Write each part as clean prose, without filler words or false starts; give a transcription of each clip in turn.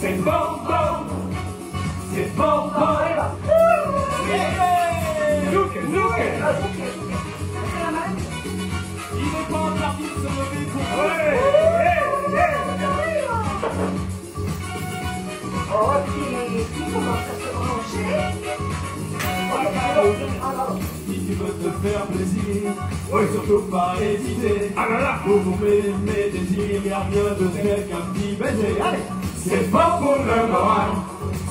c'est bonbon, c'est bonbon. Zouk, zouk. Il n'est pas parti de se lever pour Ok, qui commence à se manger? Si tu veux te faire plaisir, faut surtout pas hésiter. Ah là là, vous pouvez mes désirs, y'a rien de tel qu'un petit baiser. Allez, c'est bon pour le moral,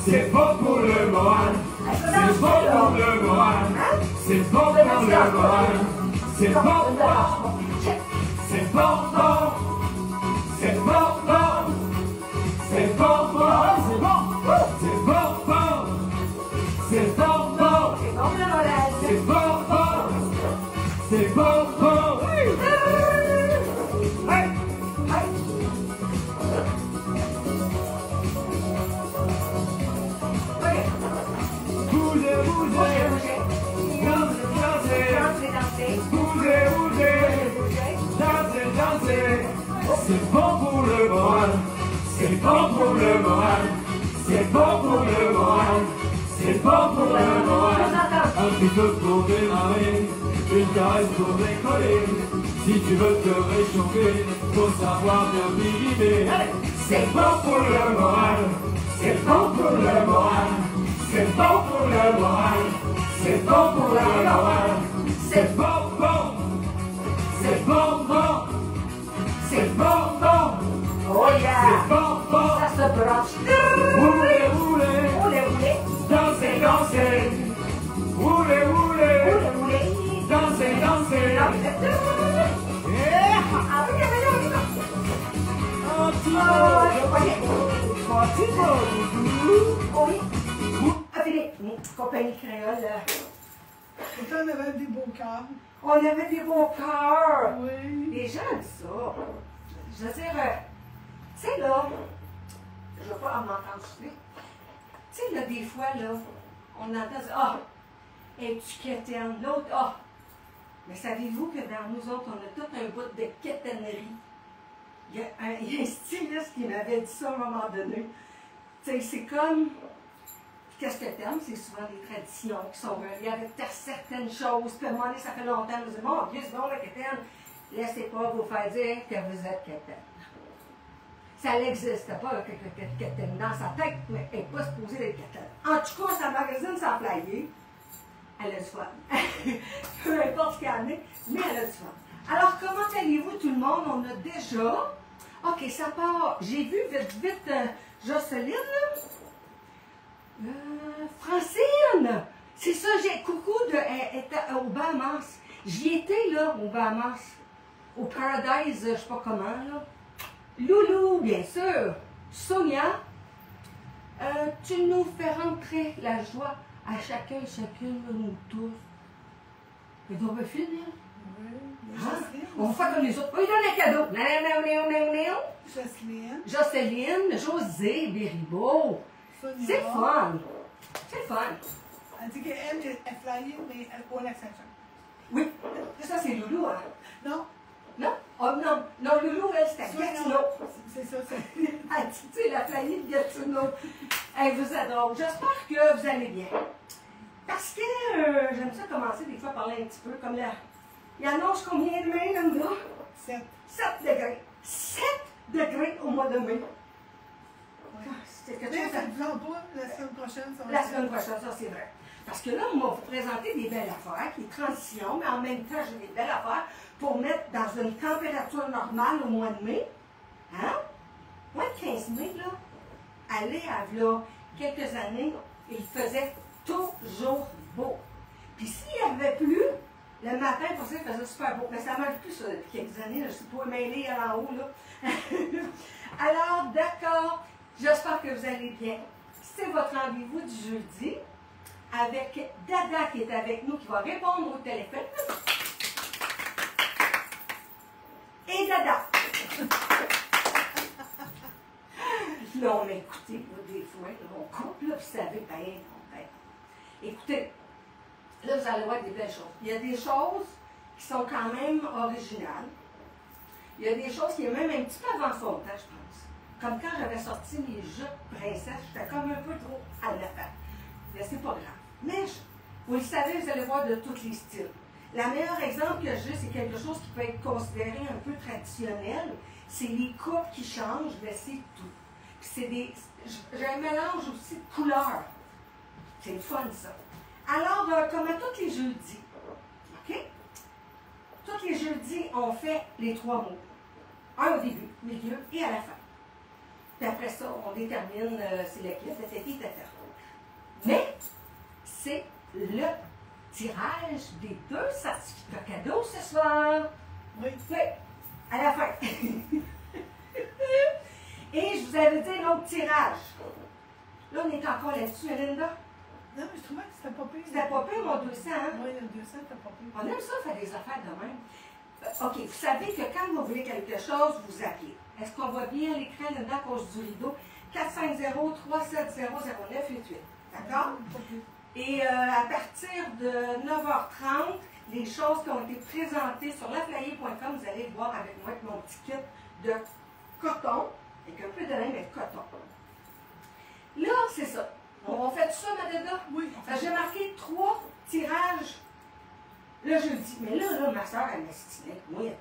c'est bon pour le moral, c'est bon pour le moral, c'est bon pour le moral, c'est bon, c'est bon, c'est bon, c'est bon, c'est bon, c'est bon, c'est bon, c'est bon, c'est bon, bougez, bougez, bougez, bougez, dansez, dansez, c'est bon pour le moral, c'est bon pour le moral, c'est bon pour le moral, c'est bon pour le moral, un petit peu pour démarrer, une caresse pour décoller, si tu veux te réchauffer, faut savoir bien vider, c'est bon pour le moral, c'est bon pour le moral, c'est bon pour le moral, c'est bon pour le moral, c'est bon, bon, c'est bon, bon, c'est bon, bon, Oh yeah! c'est bon, bon, Ça se branche. roulez, roulez, Roulez, roulez. dansez, dansez, roulez, roulez, Roulez, roulez. dansez, dansez, Ah oui, un petit je croyais. mot, Oh oui. Ah, Philippe, compagnie créole. Pourtant, on avait des beaux cœurs. On avait des beaux cœurs. Oui. Les gens aiment ça. Je veux dire, tu sais, là, je ne veux pas m'entendre souffler. Tu sais, là, des fois, là, on entend ça. Ah, es-tu quétaine? L'autre, ah. Mais savez-vous que dans nous autres, on a tout un bout de quétainerie. Il y a un styliste qui m'avait dit ça à un moment donné. Tu sais, c'est comme. Qu'est-ce que t'aimes? C'est souvent des traditions qui sont reliées avec certaines choses. Puis à un moment donné, ça fait longtemps, vous dites, mon Dieu, c'est bon, la quétaine. Laissez pas vous faire dire que vous êtes quétaine. Ça n'existe pas, que quétaine dans sa tête, mais elle n'est pas supposée d'être quétaine. En tout cas, sa magazine sans flyer, elle a du fun. Peu importe ce qu'il y en a, mais elle a du fun. Alors, comment allez-vous tout le monde? On a déjà... OK, ça part. J'ai vu vite Jocelyne. Francine! C'est ça, j'ai coucou elle était aux Bahamas. J'y étais là, aux Bahamas. Au Paradise, je sais pas comment, là. Loulou, bien sûr. Sonia, tu nous fais rentrer la joie à chacun et chacune de nous tous. Et donc, on va finir. Oui. Hein? On va faire comme les autres. Oui, donne un cadeau. Jocelyne. Jocelyne, José, Béribeau. Sonia. C'est fun. C'est fun. Elle dit qu'elle est flyée, mais elle au lac Saint-Jean. Oui. Ça, c'est Loulou, hein? Non. Non? Oh non. Non, Loulou, elle, c'était Gatineau. C'est ça, c'est. Elle dit, tu sais, la flyée de Gatineau. Elle vous adore. J'espère que vous allez bien. Parce que j'aime ça commencer des fois à parler un petit peu comme là. Il annonce combien de mai, là, là? 7. 7 degrés. 7 degrés au mois de mai. C'est quelque Mais chose ça ne vous pas la semaine prochaine. Ça va La semaine prochaine, ça c'est vrai. Parce que là, on va vous présenter des belles affaires, qui est transition, mais en même temps, j'ai des belles affaires pour mettre dans une température normale au mois de mai. Hein? Moins de 15 mai, là, aller à là, quelques années, il faisait toujours beau. Puis s'il n'y avait plu, le matin, pour ça, il faisait super beau. Mais ça ne marche plus ça depuis quelques années, là, je ne suis pas mêlée à en haut, là. Alors, d'accord, j'espère que vous allez bien. C'est votre rendez-vous du jeudi avec Dada qui est avec nous, qui va répondre au téléphone. Et Dada. Non, mais écoutez, des fois, on coupe, là, vous savez, ben. Écoutez, là, vous allez voir des belles choses. Il y a des choses qui sont quand même originales. Il y a des choses qui est même un petit peu avant son temps, je pense. Comme quand j'avais sorti mes jupes princesse, j'étais comme un peu trop à la fin. Mais c'est pas grave. Mais vous le savez, vous allez voir de tous les styles. Le meilleur exemple que j'ai, c'est quelque chose qui peut être considéré un peu traditionnel. C'est les coupes qui changent, mais c'est tout. Puis c'est des. J'ai un mélange aussi de couleurs. C'est le fun, ça. Alors, comme à tous les jeudis, OK? Tous les jeudis, on fait les 3 mots. Un au début, milieu et à la fin. Puis après ça, on détermine c'est lequel, etc. Mais, c'est le tirage des 2 certificats cadeaux ce soir. Oui. Oui, à la fin. Et je vous avais dit un autre tirage. Là, on est encore là-dessus, Linda. Non, mais je trouvais que c'était pas pire. C'était pas pire, mon 200, hein? Oui, le 200, c'était pas pire. On aime ça faire des affaires de même. OK, vous savez que quand vous voulez quelque chose, vous appelez. Est-ce qu'on voit bien l'écran Linda à cause du rideau? 450-370-0988. D'accord? Et à partir de 9h30, les choses qui ont été présentées sur laflayer.com, vous allez voir avec moi mon petit kit de coton, avec un peu de lin, mais de coton. Là, c'est ça. On fait tout ça, Madeda? Oui. J'ai marqué 3 tirages le jeudi. Mais là ma soeur, elle m'estimait. Oui,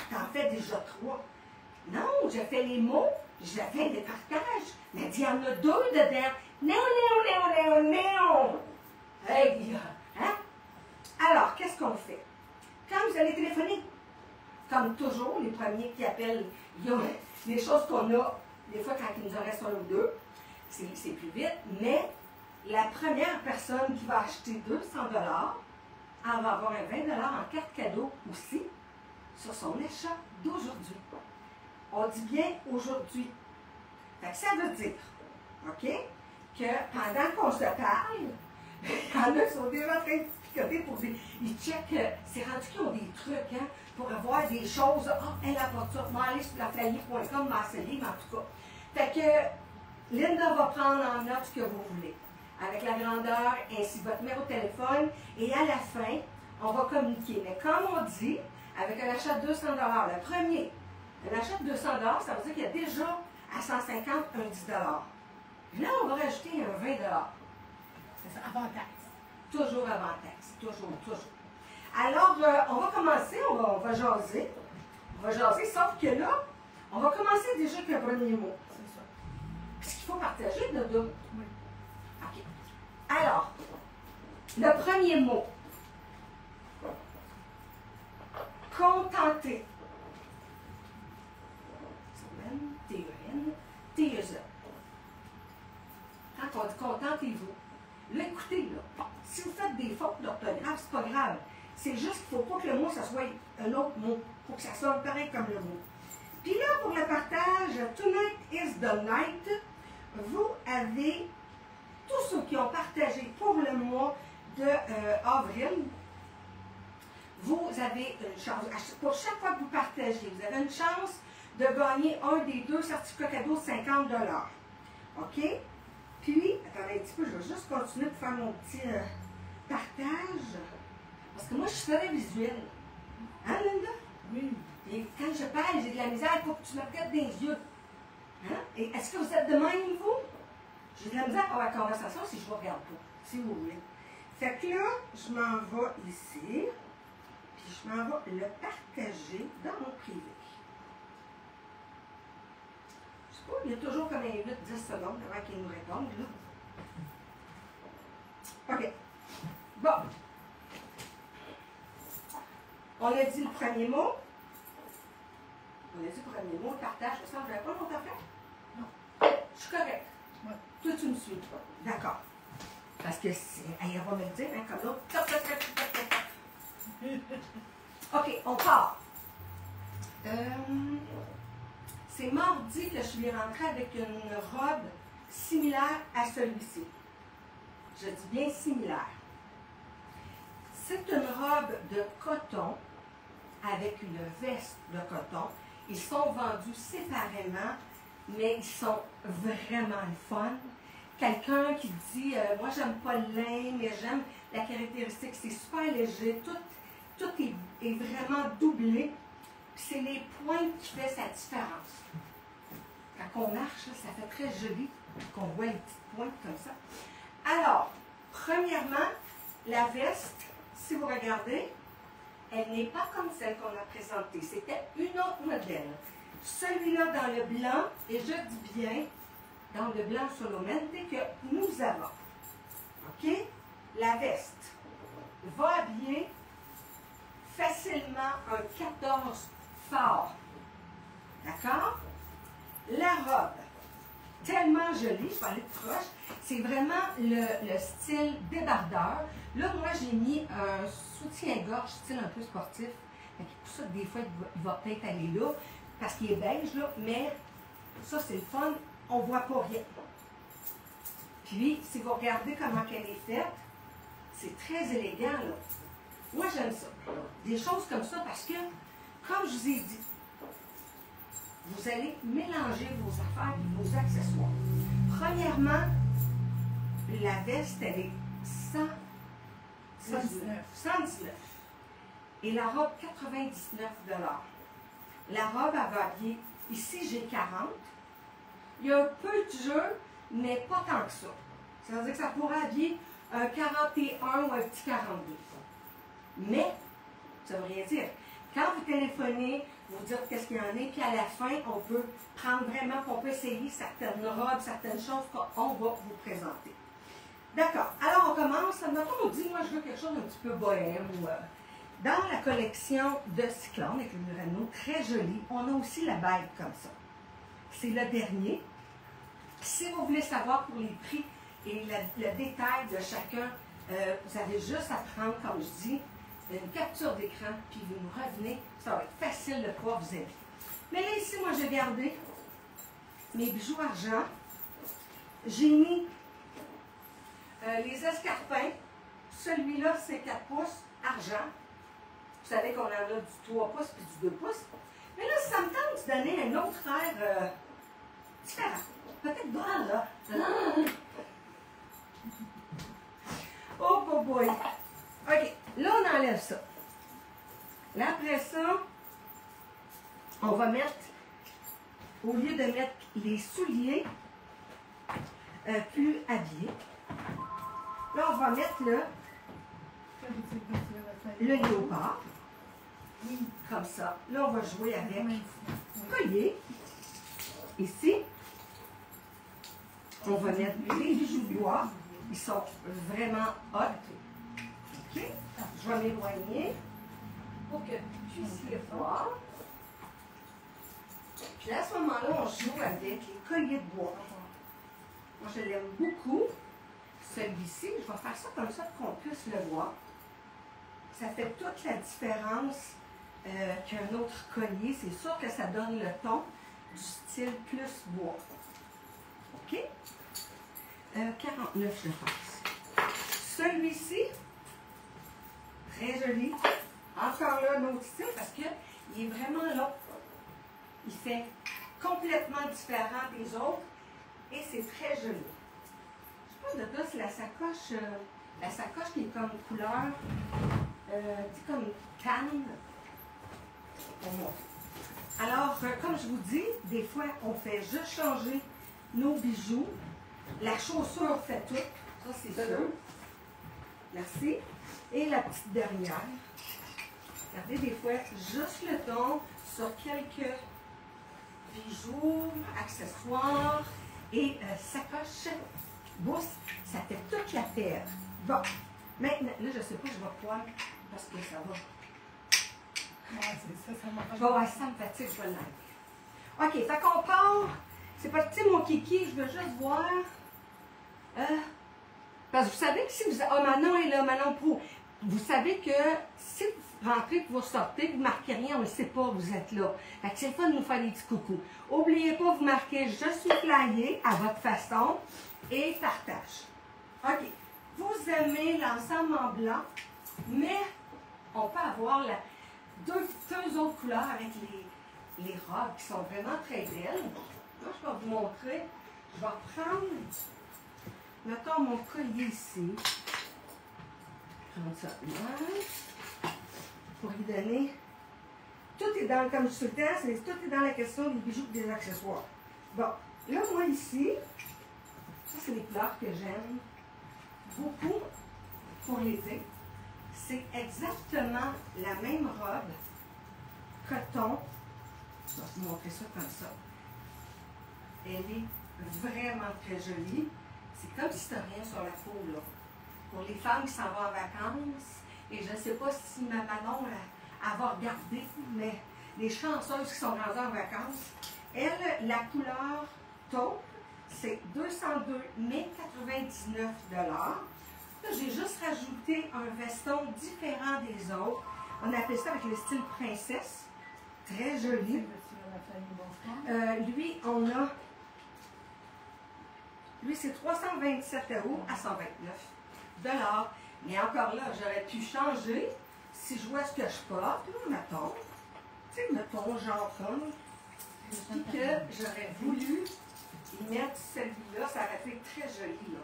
t'en fais déjà 3. Non, j'ai fait les mots, j'ai fait des partages. Mais il y en a 2 dedans. Non. Hey, hein? Alors, qu'est-ce qu'on fait? Quand vous allez téléphoner, comme toujours, les premiers qui appellent, il y a les choses qu'on a, des fois quand il nous en reste 1 ou 2, c'est plus vite, mais la première personne qui va acheter 200 $, elle va avoir un 20 $ en carte cadeau aussi sur son achat d'aujourd'hui. On dit bien aujourd'hui. Fait que ça veut dire, OK, que pendant qu'on se parle, il y en a qui sont déjà en train de picoter pour des. Ils checkent, c'est rendu qu'ils ont des trucs, hein, pour avoir des choses. Ah, oh, elle apporte ça. Moi, aller sur laflayer.com, m'enseigner, mais en tout cas. Fait que Linda va prendre en note ce que vous voulez, avec la grandeur ainsi votre numéro de téléphone, et à la fin, on va communiquer. Mais comme on dit, avec un achat de 200 $, le premier, un achat de 200 $, ça veut dire qu'il y a déjà à 150 un 10 $. Là, on va rajouter un 20 $. C'est ça, avant taxe. Toujours avant taxe. Toujours. Alors, on va commencer, on va jaser. On va jaser, sauf que là, on va commencer déjà avec le premier mot. C'est ça. Parce qu'il faut partager de deux. Oui. OK. Alors, le premier mot. Contenter. T-E-N-T-E-Z. Quand on dit contentez-vous, là, écoutez, là, si vous faites des fautes d'orthographe, c'est pas grave. C'est juste qu'il ne faut pas que le mot, ça soit un autre mot. Il faut que ça sonne pareil comme le mot. Puis là, pour le partage, Tonight is the night, vous avez tous ceux qui ont partagé pour le mois de avril. Vous avez une chance, pour chaque fois que vous partagez, vous avez une chance de gagner un des 2 certificats cadeaux de 50 $. OK? Puis, attendez un petit peu, je vais juste continuer de faire mon petit partage. Parce que moi, je suis très visuelle. Hein, Linda? Oui. Et quand je parle, j'ai de la misère, il faut que tu me regardes dans les yeux. Hein? Et est-ce que vous êtes de même, vous? J'ai de la misère à avoir la conversation si je ne vous regarde pas, si vous voulez. Fait que là, je m'en vais ici. Puis je m'en vais le partager dans mon privé. Je sais pas, il y a toujours comme un 8-10 secondes avant qu'il nous réponde, là. OK. Bon. On a dit le premier mot. On a dit le premier mot, partage. Ça ne pas mon affaire? Non. Je suis correcte. Ouais. Toi, tu me suis. D'accord. Parce que elle va me le dire, hein, comme l'autre. OK, on part. C'est mardi que je suis rentrée avec une robe similaire à celui-ci. Je dis bien similaire. C'est une robe de coton avec une veste de coton. Ils sont vendus séparément, mais ils sont vraiment le fun. Quelqu'un qui dit moi, j'aime pas le lin, mais j'aime la caractéristique. C'est super léger. Tout est vraiment doublé. Puis c'est les pointes qui font sa différence. Quand qu'on marche, là, ça fait très joli, qu'on voit les petites pointes comme ça. Alors, premièrement, la veste, si vous regardez, elle n'est pas comme celle qu'on a présentée. C'était une autre modèle. Celui-là dans le blanc, et je dis bien dans le blanc Solomente que nous avons. OK? La veste va habiller facilement un 14 fort. D'accord? La robe, tellement jolie, je vais aller de proche. C'est vraiment le style débardeur. Là, moi, j'ai mis un soutien-gorge, style un peu sportif. Pour ça, des fois, il va peut-être aller là, parce qu'il est beige, là, mais ça, c'est le fun. On ne voit pas rien. Puis, si vous regardez comment elle est faite, c'est très élégant, là. Moi, j'aime ça. Des choses comme ça, parce que, comme je vous ai dit, vous allez mélanger vos affaires et vos accessoires. Premièrement, la veste, elle est 119. Et la robe, 99 $. La robe, elle va habiller, ici, j'ai 40. Il y a un peu de jeu, mais pas tant que ça. Ça veut dire que ça pourrait habiller un 41 ou un petit 42. Mais, ça ne veut rien dire. Quand vous téléphonez, vous dites qu'est-ce qu'il y en a, puis à la fin, on peut prendre vraiment, on peut essayer certaines robes, certaines choses qu'on va vous présenter. D'accord. Alors, on commence. Mettons, on dit, moi, je veux quelque chose d'un petit peu bohème. Dans la collection de Cyclone, avec le Murano, très joli, on a aussi la bague comme ça. C'est le dernier. Si vous voulez savoir pour les prix et le détail de chacun, vous avez juste à prendre, comme je dis, une capture d'écran, puis vous nous revenez. Ça va être facile de pouvoir vous aider. Mais là, ici, moi, j'ai gardé mes bijoux argent. J'ai mis les escarpins. Celui-là, c'est 4 pouces argent. Vous savez qu'on en a du 3 pouces puis du 2 pouces. Mais là, ça me tente de donner un autre air différent. Peut-être bon, là. Oh, boy. OK. Là, on enlève ça. Là, après ça, on va mettre, au lieu de mettre les souliers plus habillés, là, on va mettre le léopard. Comme ça. Là, on va jouer avec collier. Ici, on va mettre les bijoux de bois. Ils sont vraiment hot. OK? Je vais m'éloigner pour que vous puissiez voir. Puis là, à ce moment-là, on joue avec les colliers de bois. Moi, je l'aime beaucoup. Celui-ci, je vais faire ça comme ça pour qu'on puisse le voir. Ça fait toute la différence qu'un autre collier. C'est sûr que ça donne le ton du style plus bois. OK? 49, je pense. Celui-ci, très joli. Encore là, un autre style parce qu'il est vraiment long. Il fait complètement différent des autres et c'est très joli. Je pense de plus la sacoche qui est comme couleur, comme canne. Alors, comme je vous dis, des fois, on fait juste changer nos bijoux. La chaussure fait tout. Ça, c'est sûr. Merci. Et la petite dernière. Regardez, des fois, juste le ton sur quelques bijoux, accessoires et sacoches. Bousse, ça fait toute la paire. Bon. Maintenant, là, je ne sais pas, je vais pouvoir, parce que ça va. Ouais, c'est ça, ça m'a Je vais voir ça me fatigue, je vais l'enlever. OK, fait qu'on part. C'est parti, mon kiki, je veux juste voir. Parce que vous savez que si vous... Ah, Manon est là, Manon Pro. Vous savez que si vous rentrez et vous sortez, vous ne marquez rien, on ne le sait pas, vous êtes là. Fait que c'est le fun de nous faire des petits coucous. N'oubliez pas, vous marquez « Je suis flyé » à votre façon et partage. OK. Vous aimez l'ensemble en blanc, mais on peut avoir deux autres couleurs avec les robes qui sont vraiment très belles. Moi, je vais vous montrer. Je vais prendre, mettons mon collier ici. Prendre ça là. Pour lui donner. Tout est dans, comme je suis le temps, tout est dans la question des bijoux et des accessoires. Bon, là, moi, ici, ça, c'est les couleurs que j'aime beaucoup pour l'été. C'est exactement la même robe, coton. Je vais vous montrer ça comme ça. Elle est vraiment très jolie. C'est comme si tu n'as rien sur la peau, là. Pour les femmes qui s'en vont en vacances, et je ne sais pas si ma Manon va regarder, mais les chanceuses qui sont rendues en vacances, elle, la couleur taupe, c'est 202,99 $. Là, j'ai juste rajouté un veston différent des autres. On appelle ça avec le style princesse. Très joli. Lui, on a... Lui, c'est 327 € à 129 $. Mais encore là, j'aurais pu changer si je vois ce que je porte, là, mettons. Tu sais, mettons, genre comme. Puis que j'aurais voulu y mettre celui-là, ça aurait été très joli, là.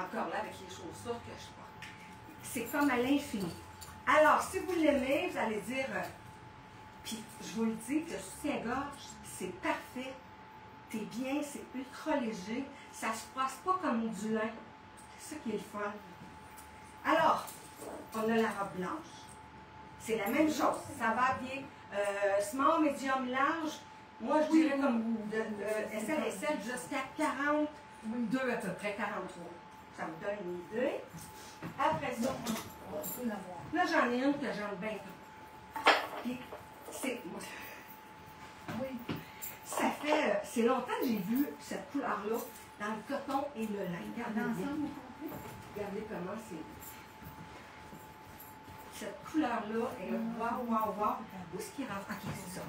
Encore là, avec les chaussures que je porte. C'est comme à l'infini. Alors, si vous l'aimez, vous allez dire, puis je vous le dis, que soutien-gorge, c'est parfait. T'es bien, c'est ultra léger. Ça se passe pas comme du lin. C'est ça qui est le fun. Alors, on a la robe blanche. C'est la même chose. Ça va bien. Small, medium, large. Moi, je dirais comme de SL jusqu'à 42 à peu près, 43. Ça vous donne une idée. Après ça, là, j'en ai une que j'aime bien. Puis, c'est... Oui. Ça fait... c'est longtemps que j'ai vu cette couleur-là dans le coton et le lin. Regardez bien. Regardez comment c'est... Cette couleur-là est wow, wow, wow. Où est-ce qu'il rentre? Ok, c'est ça.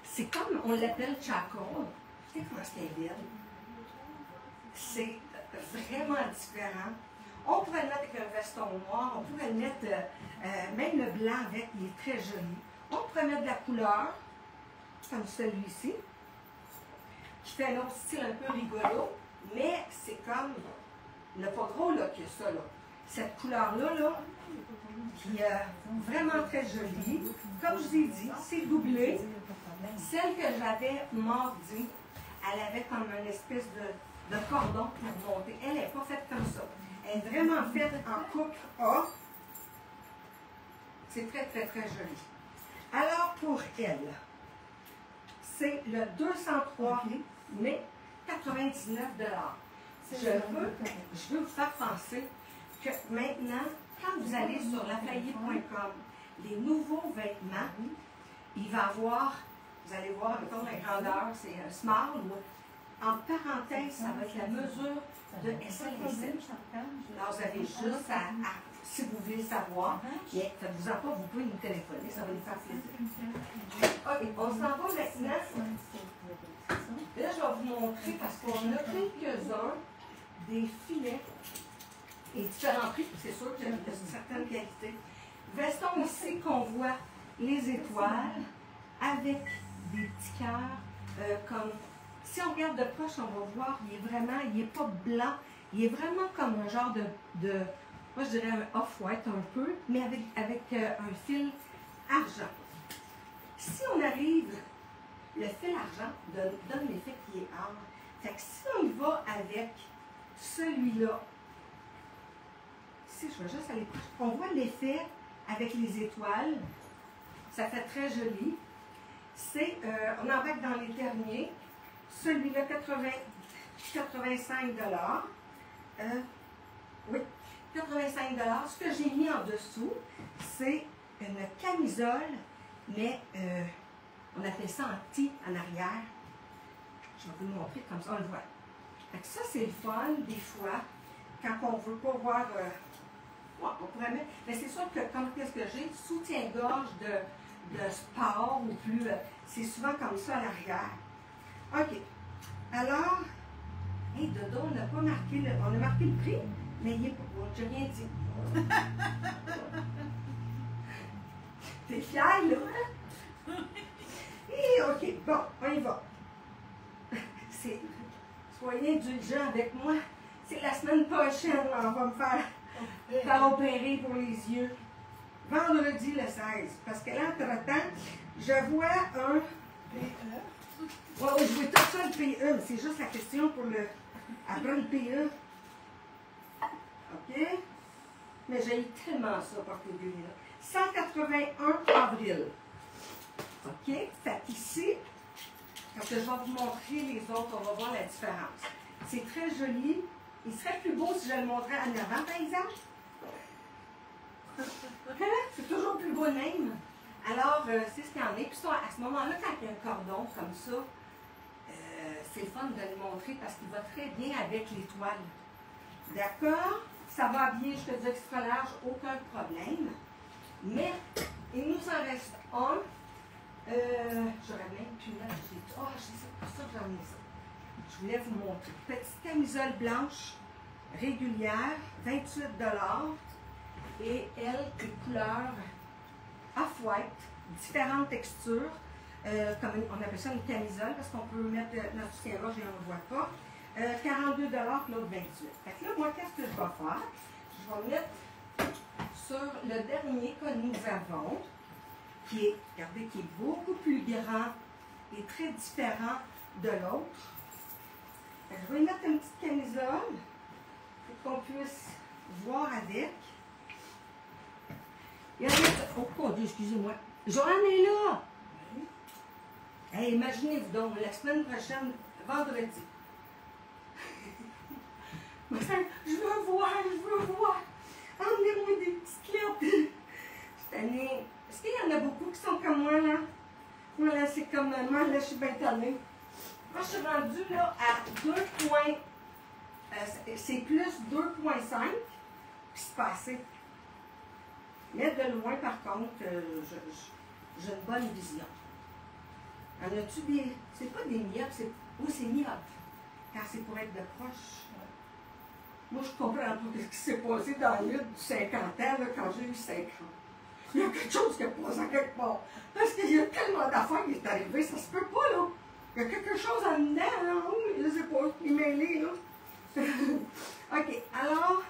C'est comme, on l'appelle charcoal. Tu sais comment c'est belle? C'est vraiment différent. On pourrait le mettre avec un veston noir, on pourrait le mettre, même le blanc avec, il est très joli. On pourrait mettre de la couleur, comme celui-ci, qui fait un autre style un peu rigolo, mais c'est comme, il n'a pas gros là, que ça. Là. Cette couleur-là, là, qui est vraiment très jolie. Comme je vous ai dit, c'est doublé. Celle que j'avais mordie, elle avait comme une espèce de cordon pour monter. Elle n'est pas faite comme ça. Elle est vraiment faite en coupe A. C'est très, très, très joli. Alors, pour elle, c'est le 203, mais 99 $. Je veux vous faire penser que maintenant, quand vous allez sur lafayette.com, les nouveaux vêtements, il va avoir, vous allez voir, mettons, la grandeur, c'est un small. En parenthèse, ça va être la mesure de SL. Alors, vous avez juste à si vous voulez savoir, mais faites-vous en pas, vous pouvez nous téléphoner, ça va nous faire plaisir. OK, on s'en va maintenant. Là, je vais vous montrer, parce qu'on a quelques-uns des filets et différents prix, c'est sûr qu'il y a certaines qualités. Veston ici qu'on voit les étoiles avec des petits cœurs comme... Si on regarde de proche, on va voir, il n'est pas blanc, il est vraiment comme un genre de moi je dirais un off-white un peu, mais avec un fil argent. Si on arrive, le fil argent donne l'effet qui est or. Fait que si on y va avec celui-là, si je vais juste aller proche, on voit l'effet avec les étoiles, ça fait très joli. C'est, on embarque dans les derniers. Celui-là, 85 $. Oui, 85 $. Ce que j'ai mis en dessous, c'est une camisole, mais on appelle ça en tee en arrière. Je vais vous le montrer comme ça, on le voit. Fait que ça, c'est le fun, des fois, quand on ne veut pas voir... on pourrait mettre... Mais c'est sûr que, comme qu'est-ce que j'ai, soutien-gorge de sport ou plus... c'est souvent comme ça à l'arrière. OK. Alors, hey, Dodo, on n'a pas marqué le... On a marqué le prix, mais il n'est pas... Bon, j'ai rien dit. T'es fière, là? Et OK, bon, on y va. Soyez indulgents avec moi. C'est la semaine prochaine, on va me faire opérer pour les yeux. Vendredi le 16. Parce que là, entre-temps, je vois un... Ouais, oui, je veux tout ça le PE, mais c'est juste la question pour le. Après le PE. OK? Mais j'ai tellement ça porter des lunettes. 181 avril. OK? Fait qu'ici, quand je vais vous montrer les autres, on va voir la différence. C'est très joli. Il serait plus beau si je le montrais en avant, par exemple. C'est toujours plus beau le même. Alors, c'est ce qu'il y en a. Puis ça, à ce moment-là, quand il y a un cordon comme ça, c'est le fun de le montrer parce qu'il va très bien avec l'étoile. D'accord? Ça va bien, je te dis extra large, aucun problème. Mais, il nous en reste un. J'aurais même pu mettre. Oh, c'est pour ça que j'en ai ça. Je voulais vous montrer. Petite camisole blanche, régulière, 28 $. Et elle est couleur off-white, différentes textures. Comme on appelle ça une camisole, parce qu'on peut mettre notre soutien-gorge et on ne le voit pas. 42 $, puis l'autre 28. Fait que là, moi, qu'est-ce que je vais faire? Je vais mettre sur le dernier que nous avons, qui est, regardez, qui est beaucoup plus grand et très différent de l'autre. Je vais mettre une petite camisole pour qu'on puisse voir avec. Il y a oh, oh Dieu, excusez-moi. Joanne est là! Oui. Hey, imaginez-vous donc, la semaine prochaine, vendredi. Je veux voir, je veux voir. Emmenez-moi des petites clés. Cette année, est-ce qu'il y en a beaucoup qui sont comme moi, là? Moi, là, c'est comme moi, là, je suis bien tannée. Moi, je suis rendue, là, à 2 points. C'est plus 2,5, puis c'est pas assez. Mais de loin, par contre, j'ai une bonne vision. En as-tu des. C'est pas des myopes, c'est. Oui, c'est myope. Quand c'est pour être de proche. Moi, je comprends pas ce qui s'est passé dans le lutte du 50 ans, là, quand j'ai eu 5 ans. Il y a quelque chose qui a passé quelque part. Parce qu'il y a tellement d'affaires qui est arrivé, ça se peut pas, là. Il y a quelque chose en dedans, là. Je sais pas, il est mêlé, là. OK, alors,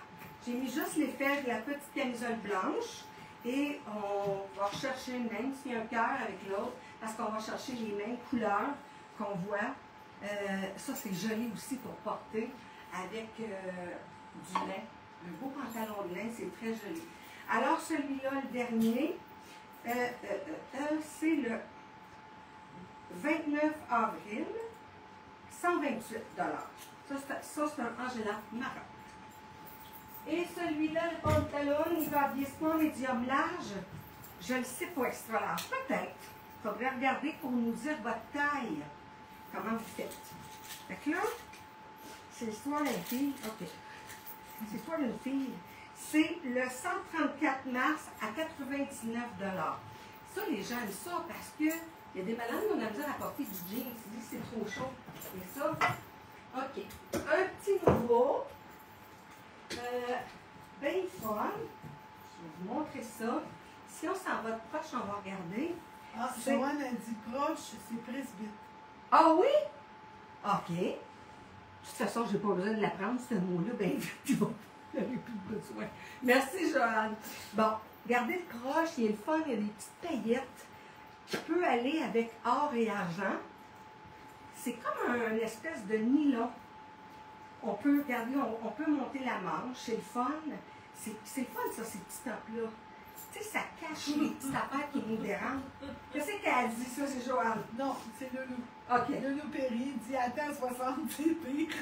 j'ai mis juste l'effet de la petite camisole blanche. Et on va rechercher, même s'il y a un cœur avec l'autre, parce qu'on va chercher les mêmes couleurs qu'on voit. Ça, c'est joli aussi pour porter avec du lin. Un beau pantalon de lin, c'est très joli. Alors, celui-là, le dernier, c'est le 29 avril, 128 $. Ça, c'est un Angela marron. Et celui-là, le pantalon, il va habiller sport médium large. Je le sais pas extra large. Peut-être. Il faudrait regarder pour nous dire votre taille. Comment vous faites. Fait que là, c'est l'histoire d'une fille. OK. C'est l'histoire d'une fille. C'est le 134 mars à 99 $. Ça, les gens aiment ça parce que il y a des malades qui ont la misère à porter du jeans. Ils disent que c'est trop chaud. Et ça, OK. Un petit nouveau. Ben fun. Je vais vous montrer ça. Si on s'en va de proche, on va regarder. Ah, Joanne a dit proche, c'est presbyte. Ah oui? OK. De toute façon, je n'ai pas besoin de l'apprendre, ce mot-là. Ben vite, tu vas n'avez plus besoin. Merci, Joanne. Bon, regardez le croche, il est le fun, il y a des petites paillettes qui peut aller avec or et argent. C'est comme une espèce de nylon. On peut, regardez, on peut monter la manche, c'est le fun. C'est le fun, ça, ces petits tops-là. Tu sais, ça cache les petites affaires qui nous dérangent. Qu'est-ce qu'elle dit, ça, c'est Joanne? Non, c'est Loulou. OK. Loulou Perry dit attends 60, c'est pire.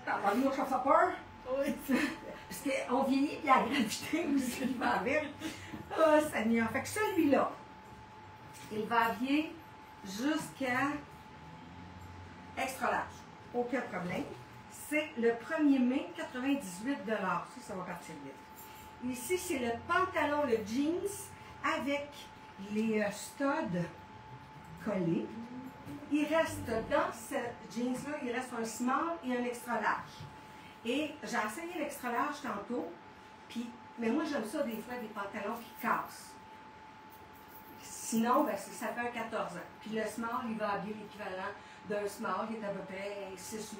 Alors, moi, ça fait peur. Oui. Parce qu'on vieillit, puis la gravité aussi qui va avec. Oh, Seigneur. Fait que celui-là, il va habiller jusqu'à extra large. Aucun problème. C'est le 1er mai, 98 $. Ça va partir vite. Ici, c'est le pantalon, le jeans, avec les studs collés. Il reste dans ce jeans-là, il reste un small et un extra large. Et j'ai essayé l'extra large tantôt, puis, mais moi j'aime ça des fois, des pantalons qui cassent. Sinon, ben, ça fait un 14 ans. Puis le small, il va habiller l'équivalent d'un small qui est à peu près 6-8.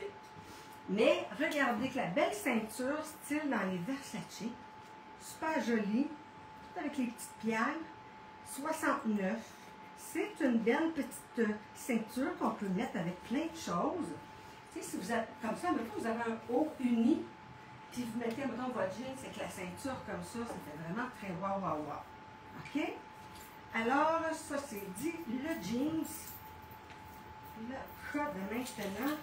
Mais regardez que la belle ceinture, style dans les Versace, super jolie, tout avec les petites pierres, 69, C'est une belle petite ceinture qu'on peut mettre avec plein de choses. Tu sais, si vous êtes comme ça, mettons, vous avez un haut uni, puis vous mettez, mettons, votre jeans avec la ceinture comme ça fait vraiment très wow, wow, wow. OK? Alors, ça, c'est dit, le jeans, le cas de maintenant.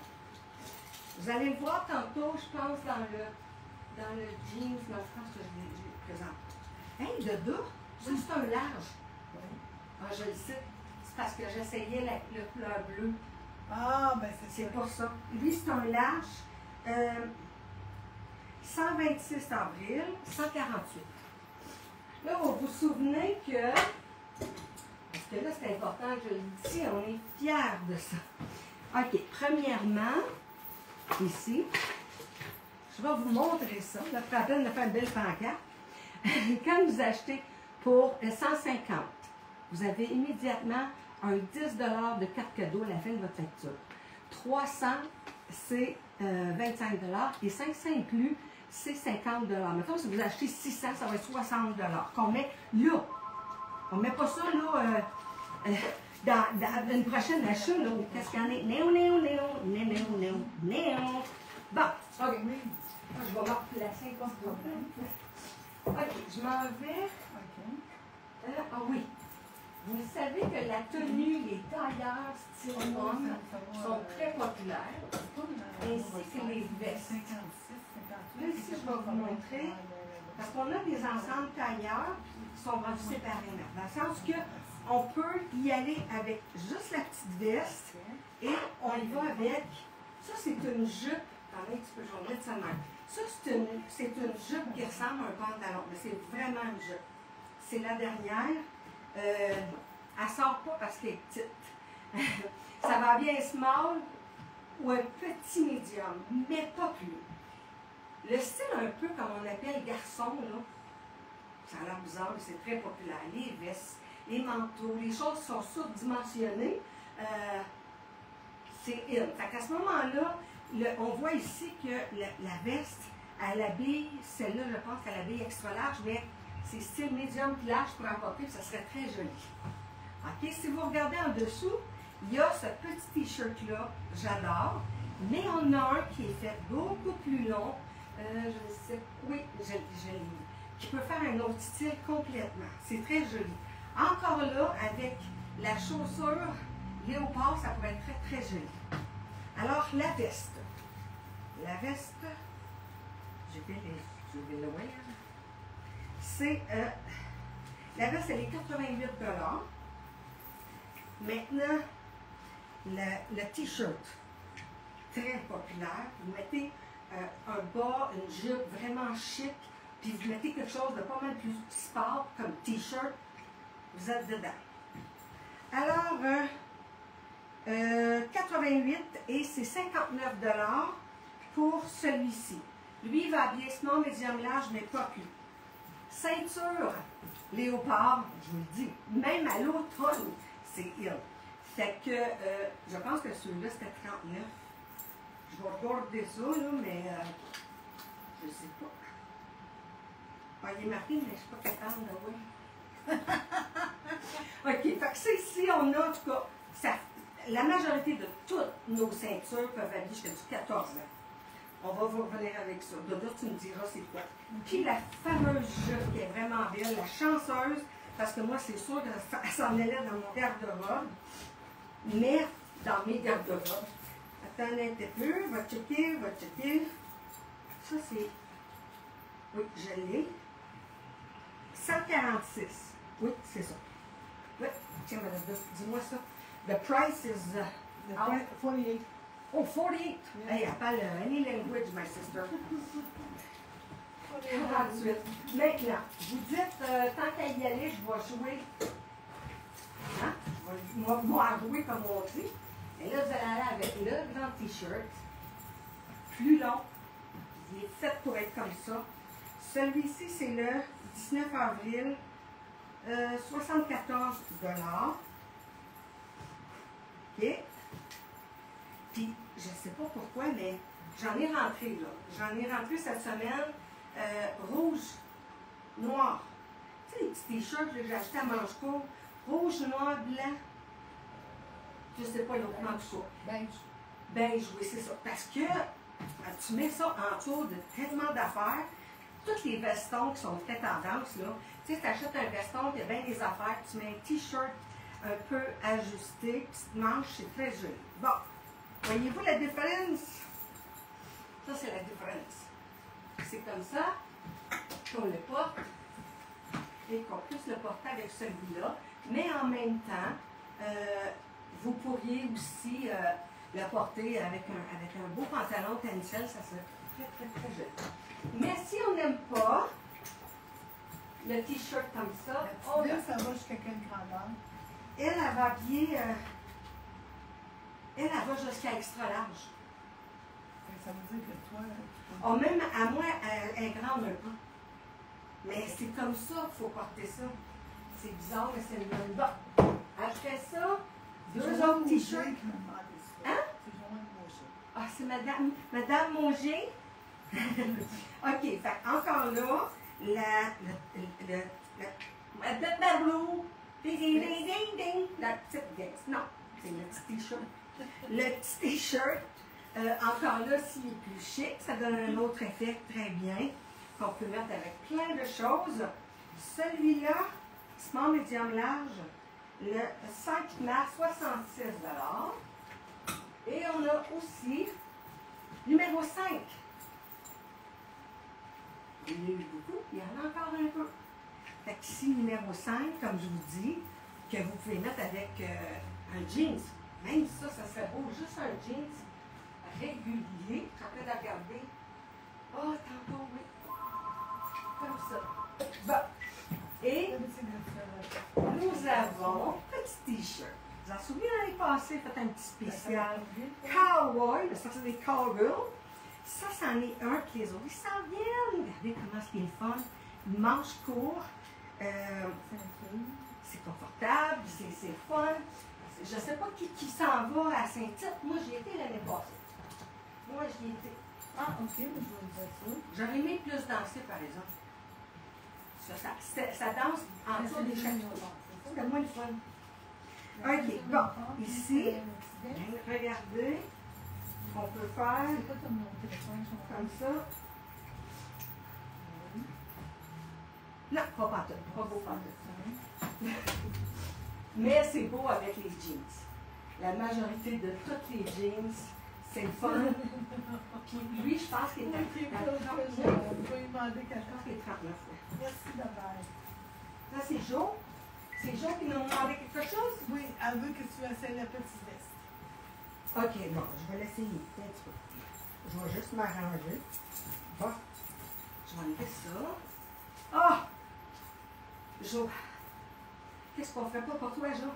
Vous allez le voir tantôt, je pense, dans le jeans, dans le France que je présente. Hey, le dos, ça, c'est un large. Ah, je le sais. C'est parce que j'essayais le couleur bleu. Ah, ben c'est C'est pour ça. Lui, c'est un large. 126 avril, 148. Là, vous vous souvenez que, parce que là, c'est important que je le dise, on est fiers de ça. OK, premièrement, ici, je vais vous montrer ça. Là, pour la peine de faire une belle pancarte. Quand vous achetez pour 150, vous avez immédiatement un 10 $ de carte cadeau à la fin de votre facture. 300, c'est 25 $ et 500 inclus, c'est 50 $. Mettons, si vous achetez 600, ça va être 60 $ qu'on met là. On ne met pas ça là dans une prochaine achat. Qu'est-ce qu'il y en a? Néo. Bon, OK. Je vais me replacer comme ça. OK, je m'en vais. Ah oui. Vous savez que la tenue, les tailleurs styrofoam sont très populaires, ainsi que les vestes. Là, ici, je vais vous montrer, parce qu'on a des ensembles tailleurs qui sont vendus séparément, dans le sens qu'on peut y aller avec juste la petite veste et on y va avec, ça c'est une jupe, attendez un petit peu, je vais mettre ça de même. Ça c'est une jupe qui ressemble à un pantalon, mais c'est vraiment une jupe. C'est la dernière. Elle ne sort pas parce qu'elle est petite. Ça va bien small ou un petit médium, mais pas plus. Le style un peu comme on appelle garçon, là, ça a l'air bizarre, mais c'est très populaire. Les vestes, les manteaux, les choses qui sont surdimensionnées, c'est in. Fait qu'à ce moment-là, on voit ici que la veste, elle habille, celle-là, je pense qu'elle habille extra large, mais c'est style médium puis large pour emporter, puis ça serait très joli. OK, si vous regardez en dessous, il y a ce petit t-shirt-là, j'adore, mais on a un qui est fait beaucoup plus long, je sais, oui, je l'ai, qui peut faire un autre style complètement. C'est très joli. Encore là, avec la chaussure léopard, ça pourrait être très, très joli. Alors, la veste. La veste, je vais le voir. C'est, la veste, elle est 88 $. Maintenant, le t-shirt, très populaire. Vous mettez un bas, une jupe vraiment chic, puis vous mettez quelque chose de pas mal plus sport, comme t-shirt, vous êtes dedans. Alors, 88 et c'est 59 $ pour celui-ci. Lui, il va habiller small, médium, large, mais pas plus. Ceinture léopard, je vous le dis, même à l'automne, c'est il. Fait que, je pense que celui-là, c'était 39. Je vais regarder ça, là, mais je ne sais pas. Ah, il est marqué, mais je ne suis pas capable de voir. OK, fait que c'est ici, on a, en tout cas, la majorité de toutes nos ceintures peuvent aller jusqu'à du 14 ans. On va vous revenir avec ça. Dodo, tu me diras c'est quoi. Puis la fameuse jupe qui est vraiment belle, la chanceuse, parce que moi, c'est sûr qu'elle s'en allait dans mon garde-robe, mais dans mes garde-robes. Attendez un petit peu, va checker. Ça, c'est... Oui, je l'ai. 146. Oui, c'est ça. Oui, tiens, madame, dis-moi ça. The price is... 48. Oh, 48! Yeah. Hey, elle parle any language, my sister. 48. Maintenant, vous dites, tant qu'à y aller, je vais jouer. Hein? Je vais jouer comme on dit. Et là, vous allez aller avec le grand t-shirt. Plus long. Il est fait pour être comme ça. Celui-ci, c'est le 19 avril. 74 $. OK? Puis, je ne sais pas pourquoi, mais j'en ai rentré, là. J'en ai rentré cette semaine rouge, noir. Tu sais, les petits t-shirts que j'ai achetés à manche court, rouge, noir, blanc. Je ne sais pas l'autre nom du choix. Beige. Beige, oui, c'est ça. Parce que tu mets ça autour de tellement d'affaires. Tous les vestons qui sont très tendance, là. Tu sais, tu achètes un veston, il y a bien des affaires, tu mets un t-shirt un peu ajusté, petite manche, c'est très joli. Bon, voyez-vous la différence? Ça, c'est la différence. C'est comme ça qu'on le porte et qu'on puisse le porter avec celui-là. Mais en même temps, vous pourriez aussi le porter avec un beau pantalon tencel, ça serait très, très, très joli. Mais si on n'aime pas le t-shirt comme ça, Oh, là, ça va jusqu'à quelle grandeur? elle va bien, elle va jusqu'à extra large. Ça veut dire que toi, tu peux... Oh, même à moi, elle est grande un peu. Mais c'est comme ça qu'il faut porter ça. C'est bizarre, mais c'est le même. Bon, après ça, deux autres t-shirts. Hein? C'est Joanne Mauger. Ah, c'est Madame Mauger? OK, fait encore là, la petite veste. Non, c'est le petit t-shirt. Le petit t-shirt, encore là, s'il est plus chic, ça donne un autre effet très bien, qu'on peut mettre avec plein de choses. Celui-là, small, medium, large, le 5 mars, 66 $. Et on a aussi numéro 5. Il y en a eu beaucoup, il y en a encore un peu. Fait qu'ici, numéro 5, comme je vous dis, que vous pouvez mettre avec un jeans. Même ça, ça serait beau, juste un jeans régulier. Je suis en train de regarder. Oh, tantôt, oui. Comme ça. Bon. Et nous avons un petit t-shirt. Vous en souvenez l'année passée, fait un petit spécial cowboy, ça c'est des cowgirls. Ça, c'en est un que les autres, ils s'en viennent. Regardez comment c'est le fun. Une manche courte. C'est confortable, c'est fun. Je ne sais pas qui s'en va à Saint-Tite. Moi, j'y étais l'année passée. Moi, j'y étais. Ah, ok, mais je vais dire ça. J'aurais aimé plus danser, par exemple. Ça danse en dessous des chapiteaux. C'était moins le fun. OK, bon, ici, regardez, on peut faire comme ça. Non, pas pantoute, pas beau pantoute. Mais c'est beau avec les jeans. La majorité de toutes les jeans, c'est le fun. Puis lui, je pense qu'il est à 39. On peut lui demander quelque Je pense qu'il est 39. Merci d'abord. Ça, c'est Jo. C'est Jo qui nous a demandé quelque chose? Oui, elle veut que tu essaies la petite veste. OK, bon, je vais l'essayer un petit peu. Je vais juste m'arranger. Bon, je vais enlever ça. Ah! Jo, qu'est-ce qu'on ferait pas pour toi, Jo?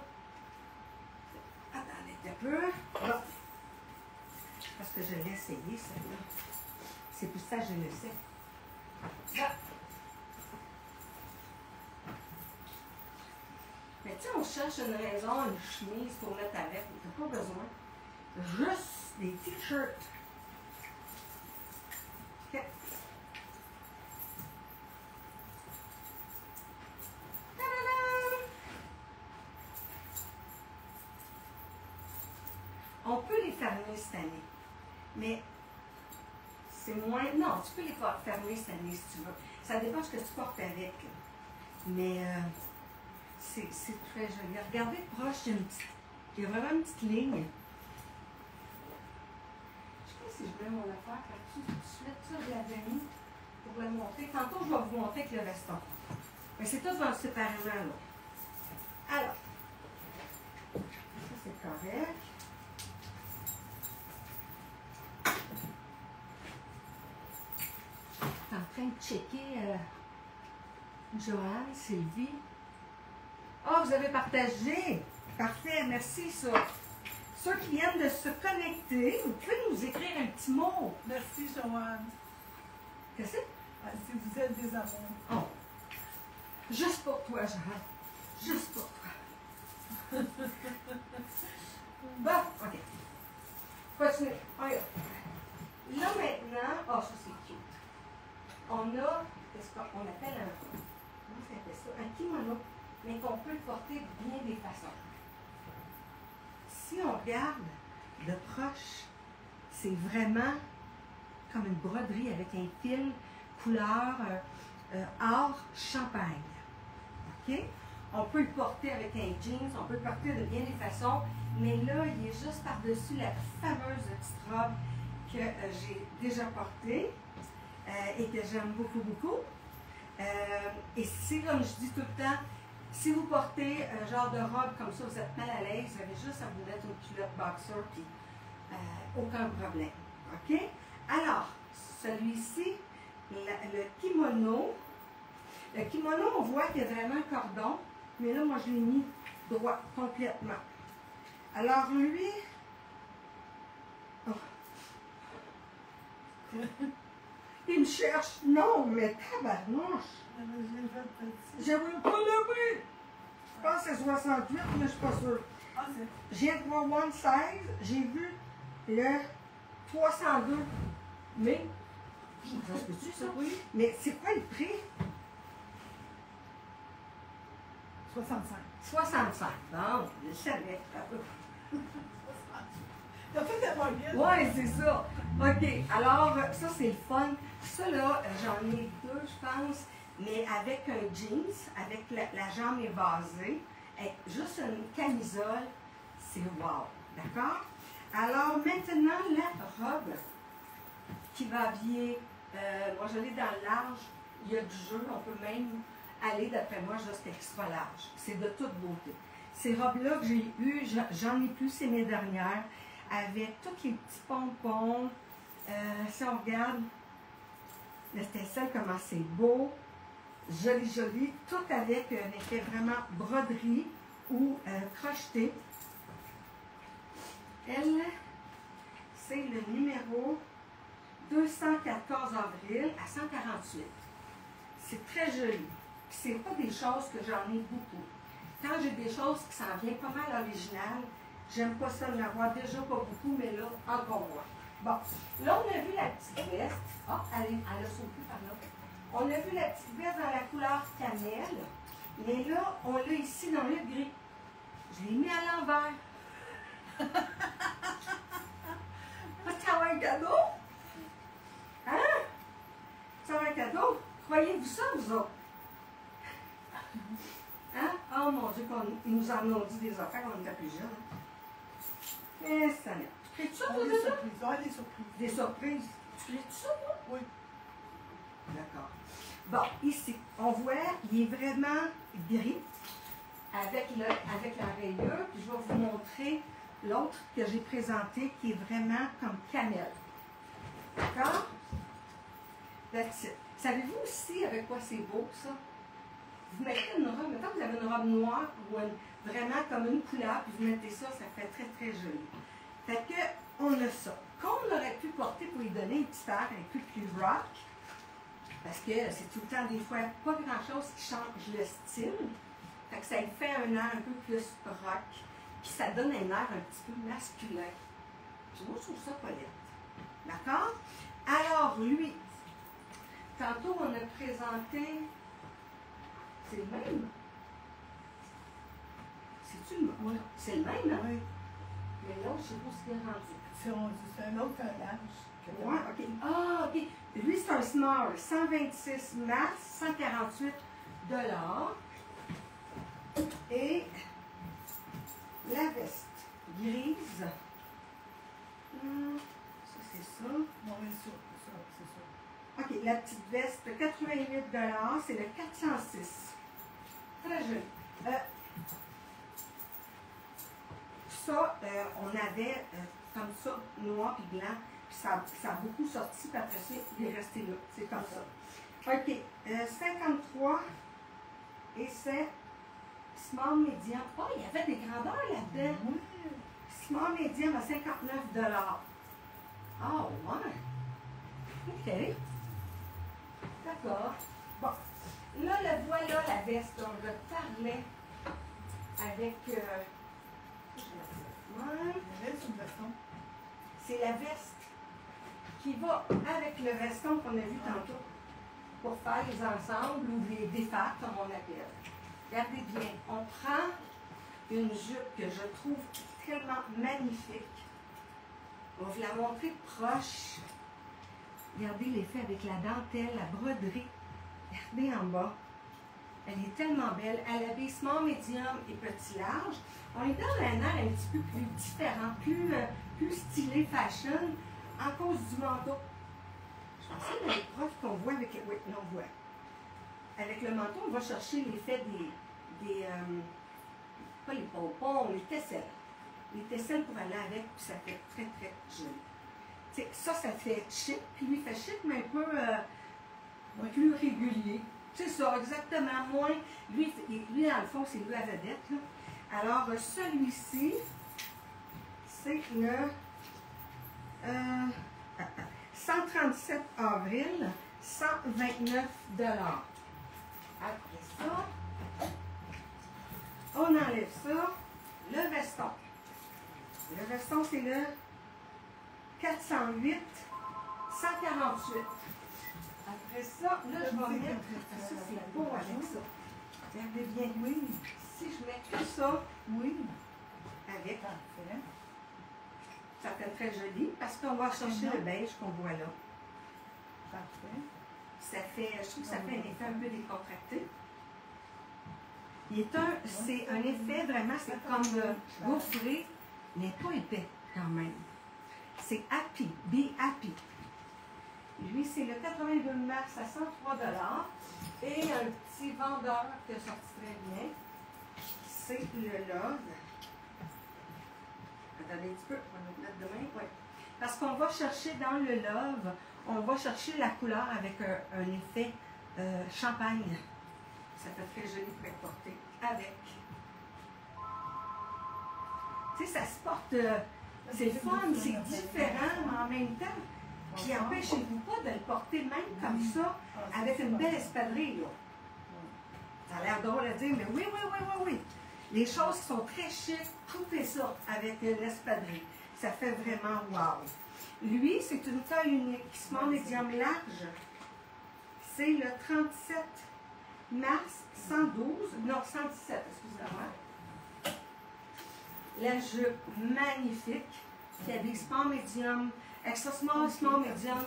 Attendez un peu. Bon. Parce que je l'ai essayé, celle-là. C'est pour ça que je le sais. Bon. Mais tu sais, on cherche une raison, une chemise pour mettre avec. Tu n'as pas besoin. Juste des t-shirts. OK. Ta-da-da! On peut les fermer cette année. Mais c'est moins... Non, tu peux les fermer cette année si tu veux. Ça dépend de ce que tu portes avec. Mais... c'est très joli. Regardez proche, il y a vraiment une petite ligne. Je ne sais pas si je mets mon affaire là-dessus tout de suite. Ça, je l'avais mis pour le montrer. Tantôt, je vais vous montrer avec le veston. Mais c'est tout dans le séparément, là. Alors, ça, c'est correct. Je suis en train de checker Joanne, Sylvie. Oh, vous avez partagé. Parfait, merci, ça. Ceux qui viennent de se connecter, vous pouvez nous écrire un petit mot. Merci, Joanne. Qu'est-ce que c'est? Ah, si vous êtes des amours. Oh. Juste pour toi, Joanne. Juste pour toi. Bon, OK. Continuez. Là, maintenant, oh, ça, c'est cute. On a, qu'est-ce qu'on appelle comment ça s'appelle ça? Un kimono. Mais qu'on peut le porter de bien des façons. Si on on regarde de proche, c'est vraiment comme une broderie avec un fil couleur or champagne. OK? On peut le porter avec un jeans, on peut le porter de bien des façons, mais là, il est juste par-dessus la fameuse petite robe que j'ai déjà portée et que j'aime beaucoup, beaucoup. Et c'est comme je dis tout le temps, si vous portez un genre de robe comme ça, vous êtes mal à l'aise, vous avez juste à vous mettre une culotte boxer, puis aucun problème. OK? Alors, celui-ci, le kimono, on voit qu'il y a vraiment un cordon, mais là, moi, je l'ai mis droit, complètement. Alors, lui, oh. Il me cherche. Non, mais tabarnouche. J'avais pas le prix. Je pense que c'est 68, mais je suis pas sûre. J'ai le 316, j'ai vu le 302. Mais, ça se peut-tu, ça? Oui. Mais c'est quoi le prix? 65. 65. Bon, je savais. T'as fait ta moyenne? Oui, c'est ça. OK. Alors, ça, c'est le fun. Ça, là, j'en ai deux, je pense, mais avec un jeans, avec la jambe évasée, avec juste une camisole, c'est wow. D'accord? Alors, maintenant, la robe qui va habiller, moi, je l'ai dans le large, il y a du jeu, on peut même aller, d'après moi, jusqu'à extra large. C'est de toute beauté. Ces robes-là que j'ai eues, j'en ai plus, c'est mes dernières, avec tous les petits pompons. Si on regarde, l'étincelle, comment c'est beau, joli, joli, tout avec un effet vraiment broderie ou crocheté. Elle, c'est le numéro 214 avril à 148. C'est très joli. Puis c'est pas des choses que j'en ai beaucoup. Quand j'ai des choses qui s'en viennent pas mal originales, j'aime pas ça de l'avoir déjà pas beaucoup, mais là, encore moins. Bon, là, on a vu la petite veste. Ah, elle a sauté par là. On a vu la petite veste dans la couleur cannelle, mais là, on l'a ici dans le gris. Je l'ai mis à l'envers. Ça va un cadeau? Hein? Ça va un cadeau? Croyez-vous ça, vous autres? Hein? Oh mon Dieu, ils nous en ont dit des affaires quand on était plus jeunes. Et ça n'est. Tu crées-tu ça, toi, Des déjà? surprises. Ouais, des surprises. Des surprises. Tu crées-tu ça, toi? Oui. D'accord. Bon, ici, on voit, il est vraiment gris avec la rayure. Puis je vais vous montrer l'autre que j'ai présenté qui est vraiment comme camel. D'accord? That's it. Savez-vous aussi avec quoi c'est beau, ça? Vous mettez une robe, maintenant vous avez une robe noire ou vraiment comme une couleur, puis vous mettez ça, ça fait très très joli. Fait que, on a ça. Qu'on aurait pu porter pour lui donner une petite air un peu plus rock, parce que c'est tout le temps des fois pas grand chose qui change le style. Fait que ça lui fait un air un peu plus rock, puis ça donne un air un petit peu masculin. Puis moi, je trouve ça pas laid. D'accord? Alors, lui, tantôt on a présenté. C'est le même. C'est-tu le même? Oui. C'est le même, hein? Oui. Mais l'autre, je sais pas ce qu'il est rendu. C'est un autre large. Ouais, OK. Ah, OK. Lui, c'est un small. 126 mars, 148 $. Et la veste grise. Ça, c'est ça. Non, mais c'est ça. OK, la petite veste, 88 $, c'est le 406. Très joli. Ça, on avait comme ça, noir et blanc, puis ça a beaucoup sorti, puis après ça, il est resté là. C'est comme ça. OK, 53, et c'est small medium. Oh, il y avait des grandeurs là-dedans. Oui. Small medium à 59 $. Ah, ouais. OK. D'accord. Bon. Là, le voilà la veste dont je parlais avec. Ouais. La veste ou le veston? C'est la veste qui va avec le veston qu'on a vu tantôt pour faire les ensembles ou les défaire, comme on appelle. Regardez bien. On prend une jupe que je trouve tellement magnifique. On va vous la montrer de proche. Regardez l'effet avec la dentelle, la broderie. Regardez en bas. Elle est tellement belle. Elle habille small, medium et petit large. On est dans un air un petit peu plus différent, plus stylé fashion en cause du manteau. Je pensais dans les profs qu'on voit avec... Oui, on voit. Avec le manteau, on va chercher l'effet pas les pompons, les tesselles. Les tesselles pour aller avec, puis ça fait très, très joli. T'sais, ça fait chic, puis lui fait chic, mais un peu plus régulier. C'est ça, exactement. Moins, lui, dans le fond, c'est lui à vedette. Là. Alors, celui-ci, c'est le 137 avril, 129 $. Après ça, on enlève ça. Le veston. Le veston, c'est le 408, 148. Après ça, là, je vais mettre... Ça, c'est beau avec ça. Regardez bien. Oui. Si je mets tout ça, oui, avec, ça fait très joli parce qu'on va chercher le beige qu'on voit là. Parfait. Ça fait, je trouve que ça fait un effet un peu décontracté. C'est un effet vraiment, c'est comme gaufré, mais pas épais quand même. C'est Happy, Be Happy. Lui, c'est le 82 mars à 103 $. Et un petit vendeur qui a sorti très bien, c'est le Love. Attendez un petit peu, on va le mettre demain. Oui. Parce qu'on va chercher dans le Love, on va chercher la couleur avec un effet champagne. Ça fait très joli pour être porté avec. Tu sais, ça se porte, c'est fun, c'est différent, mais en même temps. Puis empêchez-vous pas de le porter même comme ça, avec une belle espadrille. Là. Ça a l'air drôle à dire, mais oui, oui, oui, oui, oui. Les choses qui sont très chic, coupez ça avec l'espadrille. Ça fait vraiment wow. Lui, c'est une taille unique, small medium large. C'est le 37 mars 112, non 117, excusez-moi. La jupe magnifique, qui habille small medium, extra small, small medium,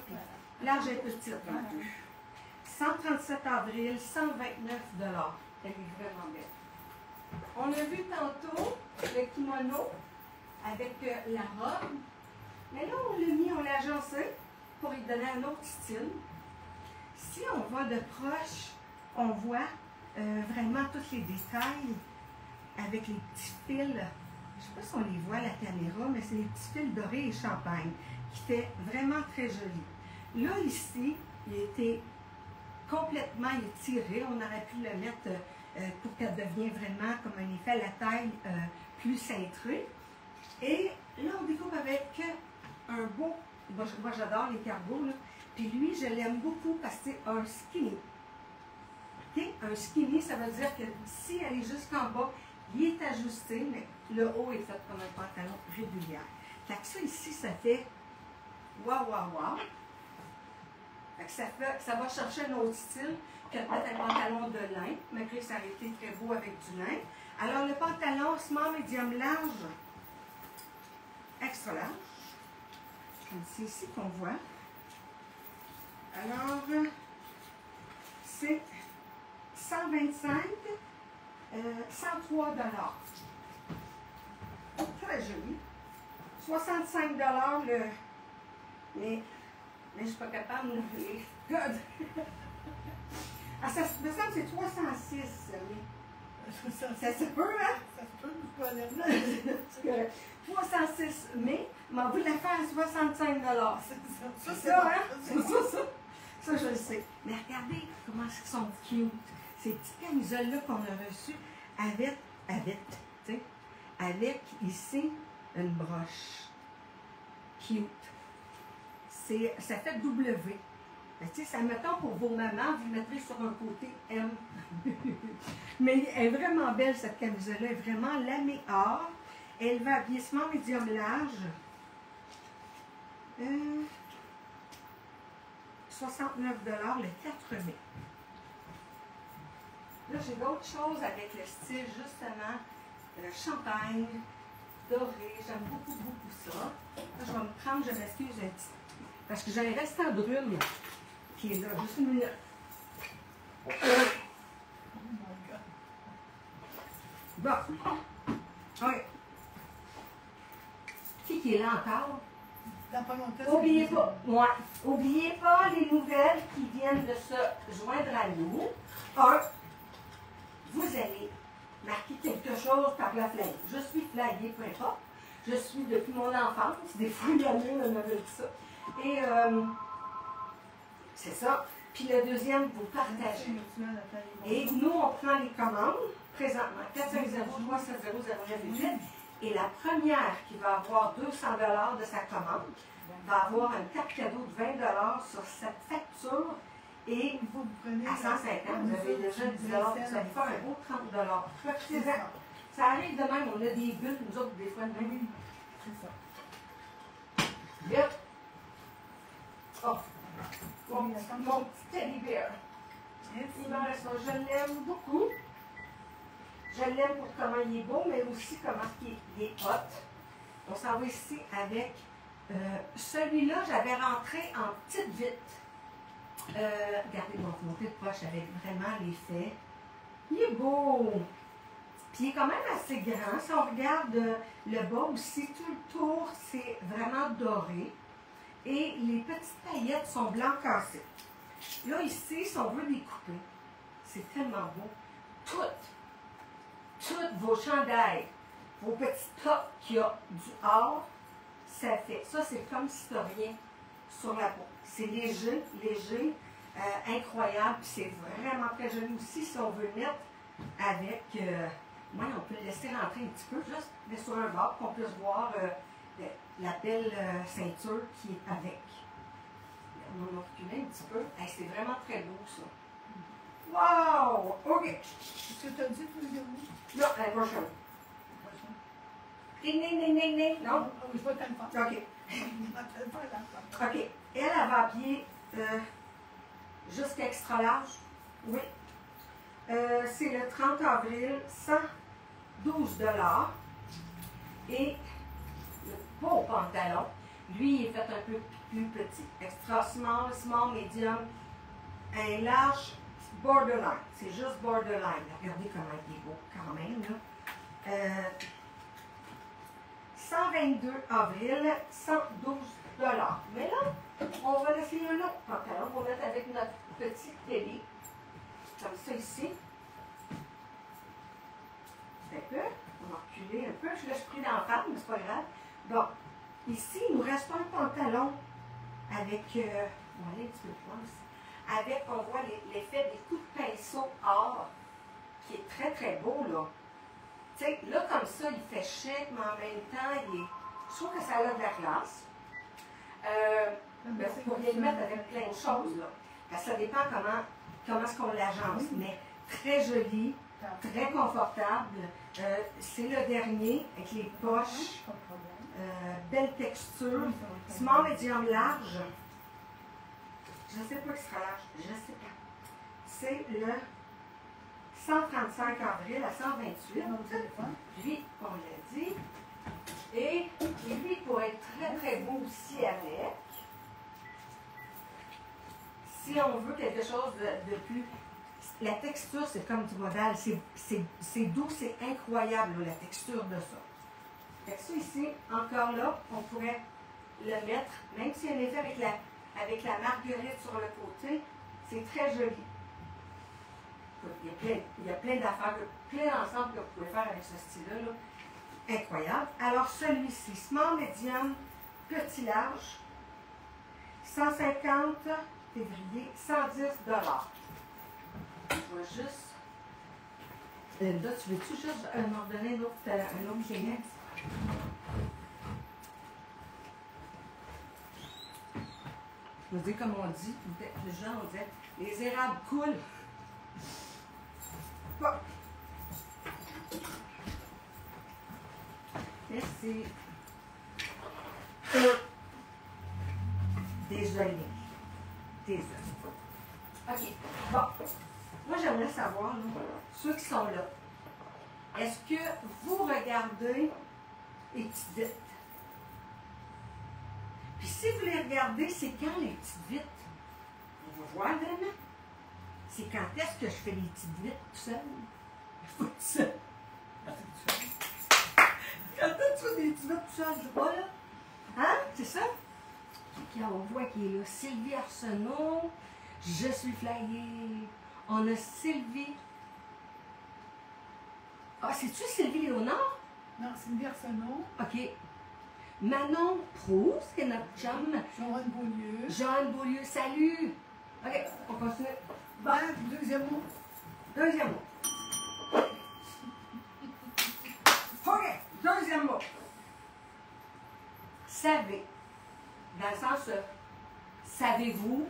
large et petite. 137 avril, 129 $. Elle est vraiment belle. On a vu tantôt le kimono avec la robe, mais là on l'a mis, on l'a agencé pour lui donner un autre style. Si on va de proche, on voit vraiment tous les détails avec les petits fils. Je ne sais pas si on les voit à la caméra, mais c'est les petits fils dorés et champagne qui fait vraiment très joli. Là, ici, il a été complètement étiré. On aurait pu le mettre pour qu'elle devienne vraiment comme un effet à la taille plus cintrée. Et là, on découpe avec un beau, moi j'adore les cargos, là. Puis lui, je l'aime beaucoup parce que c'est un skinny. Okay? Un skinny, ça veut dire que si elle est jusqu'en bas, il est ajusté, mais le haut est fait comme un pantalon régulier. Fait que ça ici, ça fait waouh, waouh, waouh. Fait que ça va chercher un autre style que peut-être un pantalon de lin, malgré que ça aurait été très beau avec du lin. Alors, le pantalon small, medium, large, extra large. C'est ici qu'on voit. Alors, c'est 125, 103 $. Très joli. 65 $, mais je ne suis pas capable de les codes. Ah, ça me semble que c'est 306, mais ça se peut, hein? Ça se peut, vous pouvez aller là. 306, mais on va la faire à 65 $. Ça, C'est ça, hein? C'est ça. Ça, je le sais. Mais regardez comment ils sont cute. Ces petites camisoles-là qu'on a reçues avec ici une broche. Cute. Ça fait W. Ben, tu sais, ça mettons pour vos mamans, vous mettrez sur un côté M. Mais elle est vraiment belle, cette camisole-là. Elle est vraiment lamée or. Elle va habiller small, medium, large. 69 $ le 4 mai. Là, j'ai d'autres choses avec le style, justement, champagne. doré. J'aime beaucoup, beaucoup ça. Là, je vais me prendre, je m'excuse, un petit. Parce que j'ai un restant de brune qui est là. Juste une minute. Oh my God. Bon. Oui. Qui est là encore? Dans pas longtemps, Oubliez pas, ouais. Oubliez pas les nouvelles qui viennent de se joindre à nous. Un, vous allez marquer quelque chose par la flamme. Je suis flaguée, peu importe. Je suis depuis mon enfance. Des fois, la mienne, on avait dit ça. Et c'est ça. Puis le deuxième, vous partagez. Et nous, on prend les commandes, présentement, 450-370-0988. Et la première qui va avoir 200 $ de sa commande va avoir un carte cadeau de 20 $ sur cette facture. Et Vous prenez à 150, vous avez déjà 10 $. Vous allez faire un beau 30 $. Profitez-en. Ça arrive de même, on a des bulles, nous autres, des fois, de même. C'est ça. Bien. Oh, mon petit teddy bear. Il m'en reste un. Je l'aime beaucoup. Je l'aime pour comment il est beau, mais aussi comment il est hot. On s'en va ici avec celui-là, j'avais rentré en petite vitre. Regardez, mon monté de poche avec vraiment l'effet. Il est beau. Puis il est quand même assez grand. Si on regarde le bas aussi, tout le tour, c'est vraiment doré. Et les petites paillettes sont blanc cassé. Là, ici, si on veut les couper, c'est tellement beau. Toutes vos chandails, vos petits tops qu'il y a du or, ça fait. Ça, c'est comme si tu n'as rien sur la peau. C'est léger, incroyable. C'est vraiment très joli aussi si on veut le mettre avec. Moi, on peut le laisser rentrer un petit peu, juste mais sur un bord, qu'on puisse voir la belle ceinture qui est avec. On va reculer un petit peu. Hey, c'est vraiment très beau, ça. Wow! OK. Est-ce que tu as dit tous les deux? Non, la prochaine. Ding, ding, ding, ding, ding. Non? Je vais t'en faire. OK. Je vais t'en faire. OK. Elle va habiller jusqu'à extra large. Oui. C'est le 30 avril, 112 $. Et le beau pantalon, lui, il est fait un peu plus petit. Extra small, small, medium, un large borderline. C'est juste borderline. Regardez comment il est beau quand même. Là. 122 avril, 112 $. Mais là, on va laisser un autre pantalon. On va mettre avec notre petit télé. Comme ça ici. Un peu. On va reculer un peu. Je l'ai pris dans la femme, mais c'est pas grave. Bon. Ici, il nous reste un pantalon avec. On va aller un petit peu plus loin aussi. Avec, on voit l'effet des coups de pinceau or, qui est très très beau, là. Tu sais, là, comme ça, il fait chic, mais en même temps, je trouve que ça a de la classe. Mais vous pourriez le mettre avec plein de choses, là. Parce que ça dépend comment est-ce qu'on l'agence. Mais très joli, très confortable. C'est le dernier, avec les poches. Belle texture. Small, medium, large. Je ne sais pas qui sera large. Je ne sais pas. C'est le 135 avril à 128. Lui, on l'a dit. Et lui, pour être très très beau aussi avec, si on veut quelque chose de plus. La texture, c'est comme du modal. C'est doux, c'est incroyable, la texture de ça. Fait que ça ici, encore là, on pourrait le mettre, même s'il y a un effet avec la marguerite sur le côté, c'est très joli. Il y a plein d'affaires, plein d'ensembles que vous pouvez faire avec ce style-là. Là. Incroyable. Alors celui-ci, small, medium, petit, large, 150 février, 110 $. Je vais juste. Linda, tu veux-tu juste m'en donner un autre Kleenex? Je veux dire, comme on dit, les gens on disait, les érables coulent. Bon. Merci. Désolée. OK. Bon. Moi, j'aimerais savoir, là, ceux qui sont là, est-ce que vous regardez les petites vites. Puis si vous les regardez, c'est quand les petites vites? On va voir vraiment. C'est quand est-ce que je fais les petites vites tout seul? Il faut tout seul. Quand est-ce que tu fais des petites vites tout seul? Je sais pas, là. Hein? C'est ça? Puis on voit qu'il est là. Sylvie Arsenault. Je suis flyée. On a Sylvie. Ah, c'est-tu Sylvie Léonard? Non, Sylvie Arsenault. OK. Manon Proust, qui est notre chum. Joanne Beaulieu. Joanne Beaulieu, salut! OK, on continue. Bon, Deuxième mot. deuxième mot. OK, deuxième mot. Savez. Dans le sens, savez-vous?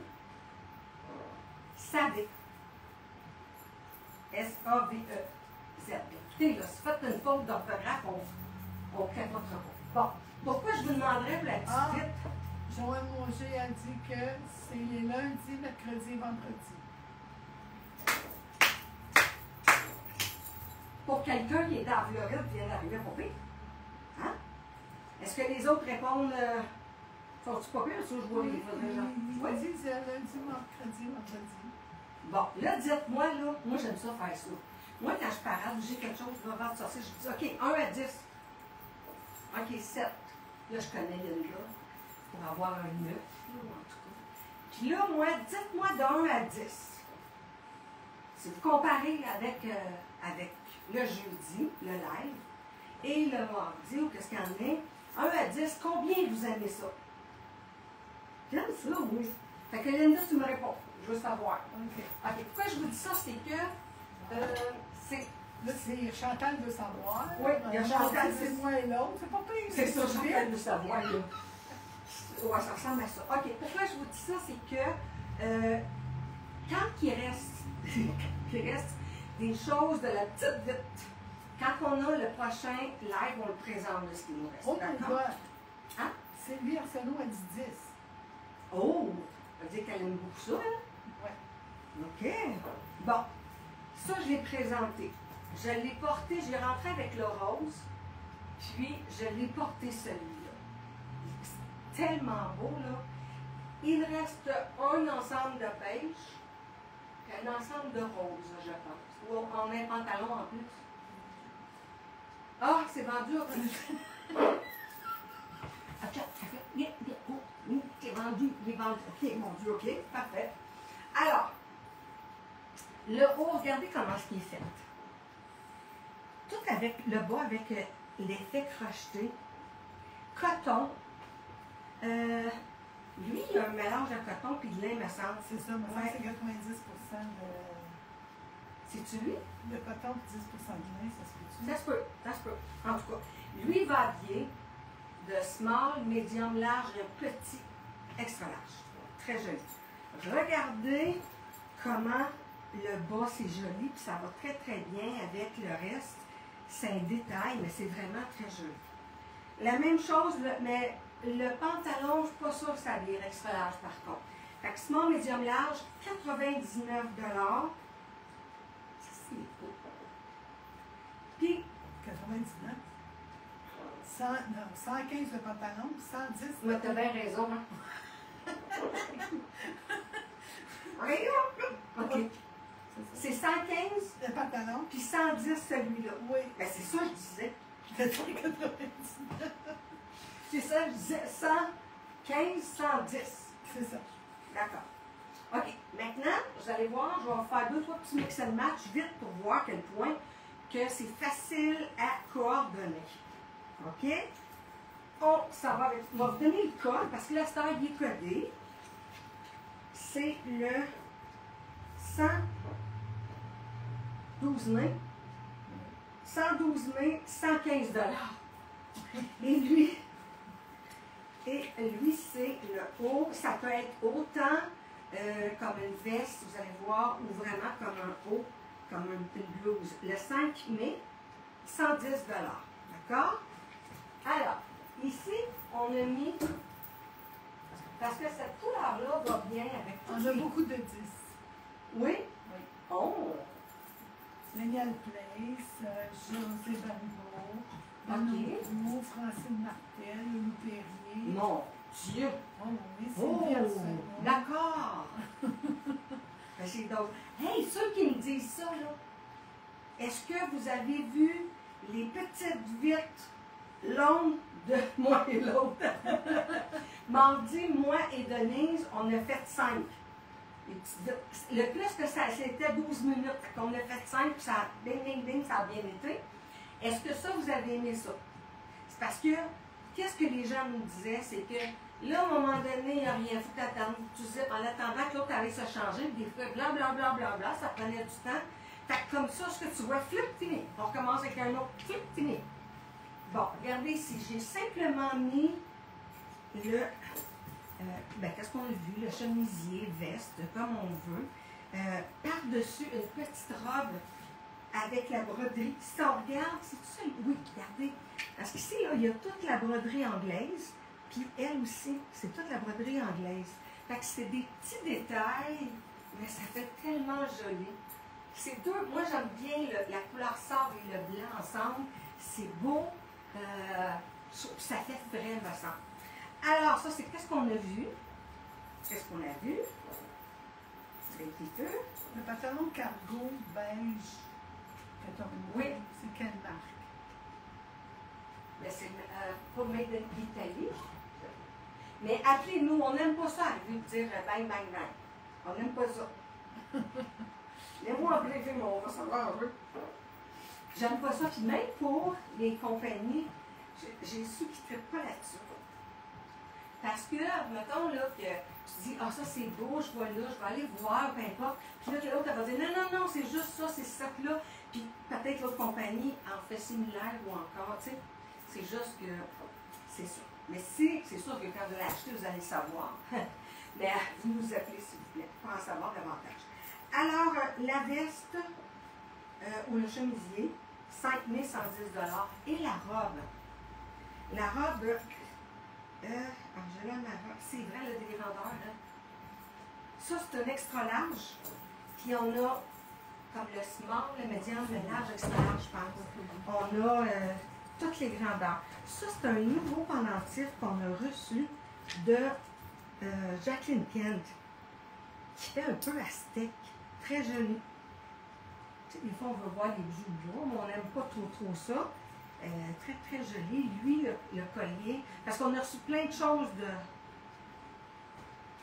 Savez. S-A-V-E. Z. Écoutez, là, si vous faites une faute d'orthographe, on ne crée pas trop. Bon, pourquoi je vous demanderais pour la petite vite? Joanne Monger a dit que c'est les lundis, mercredis et vendredis. Pour quelqu'un qui est dans Floride qui vient d'arriver pour pire. Hein? Est-ce que les autres répondent sont-ils pas pires? Ça, je vois les Oui, c'est lundi, mercredi, vendredi. Bon, là, dites-moi, là, moi j'aime ça faire ça. Moi, quand je parade, j'ai quelque chose de vendre sorcier, je dis, OK, 1 à 10. OK, 7. Là, je connais Linda pour avoir un 9, là, en tout cas. Puis là, moi, dites-moi de 1 à 10. Si vous comparez avec le jeudi, le live, et le mardi, ou qu'est-ce qu'il y en a, 1 à 10, combien vous aimez ça? J'aime ça, oui. Fait que Linda, tu me réponds. Je veux savoir. OK. OK. Pourquoi je vous dis ça, c'est que c'est. Là, c'est Chantal de savoir. Oui, il y a Chantal. C'est moi et l'autre. C'est pas pire. C'est ça, Chantal de savoir, là. Ouais, ça ressemble à ça. OK. Pourquoi je vous dis ça, c'est que quand il reste des choses de la petite vite, quand on a le prochain live, on le présente de ce qui nous reste. Oh my D'accord? God. Hein? Sylvie Arsenault a dit 10. Oh! Ça veut dire qu'elle aime beaucoup ça, hein? Ouais. OK. Bon. Ça, je l'ai présenté. Je l'ai porté, je l'ai rentré avec le rose, puis je l'ai porté celui-là. C'est tellement beau, là. Il reste un ensemble de beige, puis un ensemble de rose, je pense. Ou on a un pantalon en plus. Ah, c'est vendu. C'est vendu, il est vendu. OK, mon Dieu, OK, parfait. Alors, le haut, regardez comment ce qui est fait. Tout avec le bas, avec l'effet crocheté. Coton. Lui, il y a un mélange de coton puis de lin, me semble. C'est ça, mais Ouais. c'est 90% C'est-tu lui? de coton et 10% de lin, ça se peut-tu? Ça se peut, ça se peut. En tout cas, lui, il va habiller de small, medium, large et petit, extra large. Très joli. Regardez comment le bas, c'est joli, puis ça va très très bien avec le reste. C'est un détail, mais c'est vraiment très joli. La même chose, mais le pantalon, je ne suis pas sûre que ça va être extra large par contre. Fait que small, medium, large, 99 $. Ça, c'est beau. Puis, 99. 115 le pantalon, 110 tu as bien raison, hein? OK. C'est 115, le pantalon. puis 110 celui-là. Oui. Ben, c'est ça que je disais. C'est 99. C'est ça, je disais 115, 110. C'est ça. D'accord. OK. Maintenant, vous allez voir, je vais faire 2-3 petits mix and match vite pour voir à quel point que c'est facile à coordonner. OK? On va vous donner le code parce que la star il est codé. C'est le 112 mai. 112 mai, 115 $. Et lui, c'est le haut. Ça peut être autant comme une veste, vous allez voir, ou vraiment comme un haut, comme une blouse. Le 5 mai, 110 $. D'accord? Alors, ici, on a mis, parce que cette couleur-là va bien avec tout. On a beaucoup de 10. Oui? Oui. Oh! Lénial Place, José Baribeau, Le mot français de Martel, le loup Perrier. Mon Dieu! Oh oui, c'est Oh! bien ça. D'accord! Ben, c'est d'autres. Hey, ceux qui me disent ça, là, est-ce que vous avez vu les petites vitres longues de moi et l'autre? Mardi, moi et Denise, on a fait 5. Le plus que ça, c'était 12 minutes. On a fait 5, puis ça a, ding, ding, ding, ça a bien été. Est-ce que ça, vous avez aimé ça? C'est parce que, qu'est-ce que les gens nous disaient, c'est que là, à un moment donné, il n'y a rien, il faut t'attendre. Tu disais, en attendant que l'autre allait se changer, des fois, blablabla, bla, bla, bla, ça prenait du temps. Fait que comme ça, ce que tu vois, flip, fini. On recommence avec un autre, flip, fini. Bon, regardez ici, j'ai simplement mis le, qu'est-ce qu'on a vu, le chemisier, veste, comme on veut. Par-dessus, une petite robe avec la broderie. Si on regarde, c'est tout ça? Oui, regardez. Parce qu'ici, là, il y a toute la broderie anglaise, puis elle aussi, c'est toute la broderie anglaise. Fait que c'est des petits détails, mais ça fait tellement joli. C'est deux, moi j'aime bien la couleur sable et le blanc ensemble. C'est beau, ça fait vraiment ça. Alors, ça, c'est qu'est-ce qu'on a vu? Qu'est-ce qu'on a vu? C'est un petit peu. Le pantalon cargo beige que tu as mis, Oui. c'est quelle marque? Mais c'est pas made in Italy. Mais appelez-nous, on n'aime pas ça, arriver de dire bang, bang, bang. On n'aime pas ça. Laissez-moi appeler, mais on va savoir un peu. J'aime pas ça. Puis même pour les compagnies, j'ai su qu'ils ne traitent pas là-dessus. Parce que, mettons là, que tu dis, ah, ça c'est beau, je vois là, je vais aller voir, peu importe. Puis là, l'autre, elle va dire, non, non, non, c'est juste ça, c'est ça là. Puis peut-être l'autre compagnie en fait similaire ou encore, tu sais. C'est juste que c'est ça. Mais si, c'est sûr que quand vous l'achetez, vous allez le savoir. Mais vous nous appelez, s'il vous plaît, pour en savoir davantage. Alors, la veste ou le chemisier, 5 110 $. Et la robe. La robe, Angela, ma robe, c'est vrai, le dégrandeur, hein? Ça, c'est un extra large. Puis on a, comme le small, le médium, le large, extra large, je pense. On a toutes les grandeurs. Ça, c'est un nouveau pendentif qu'on a reçu de Jacqueline Kent, qui fait un peu aztèque, très joli. Tu sais, des fois, on veut voir les bijoux de bois, mais on n'aime pas trop ça. Très, très joli. Lui, le collier, parce qu'on a reçu plein de choses de...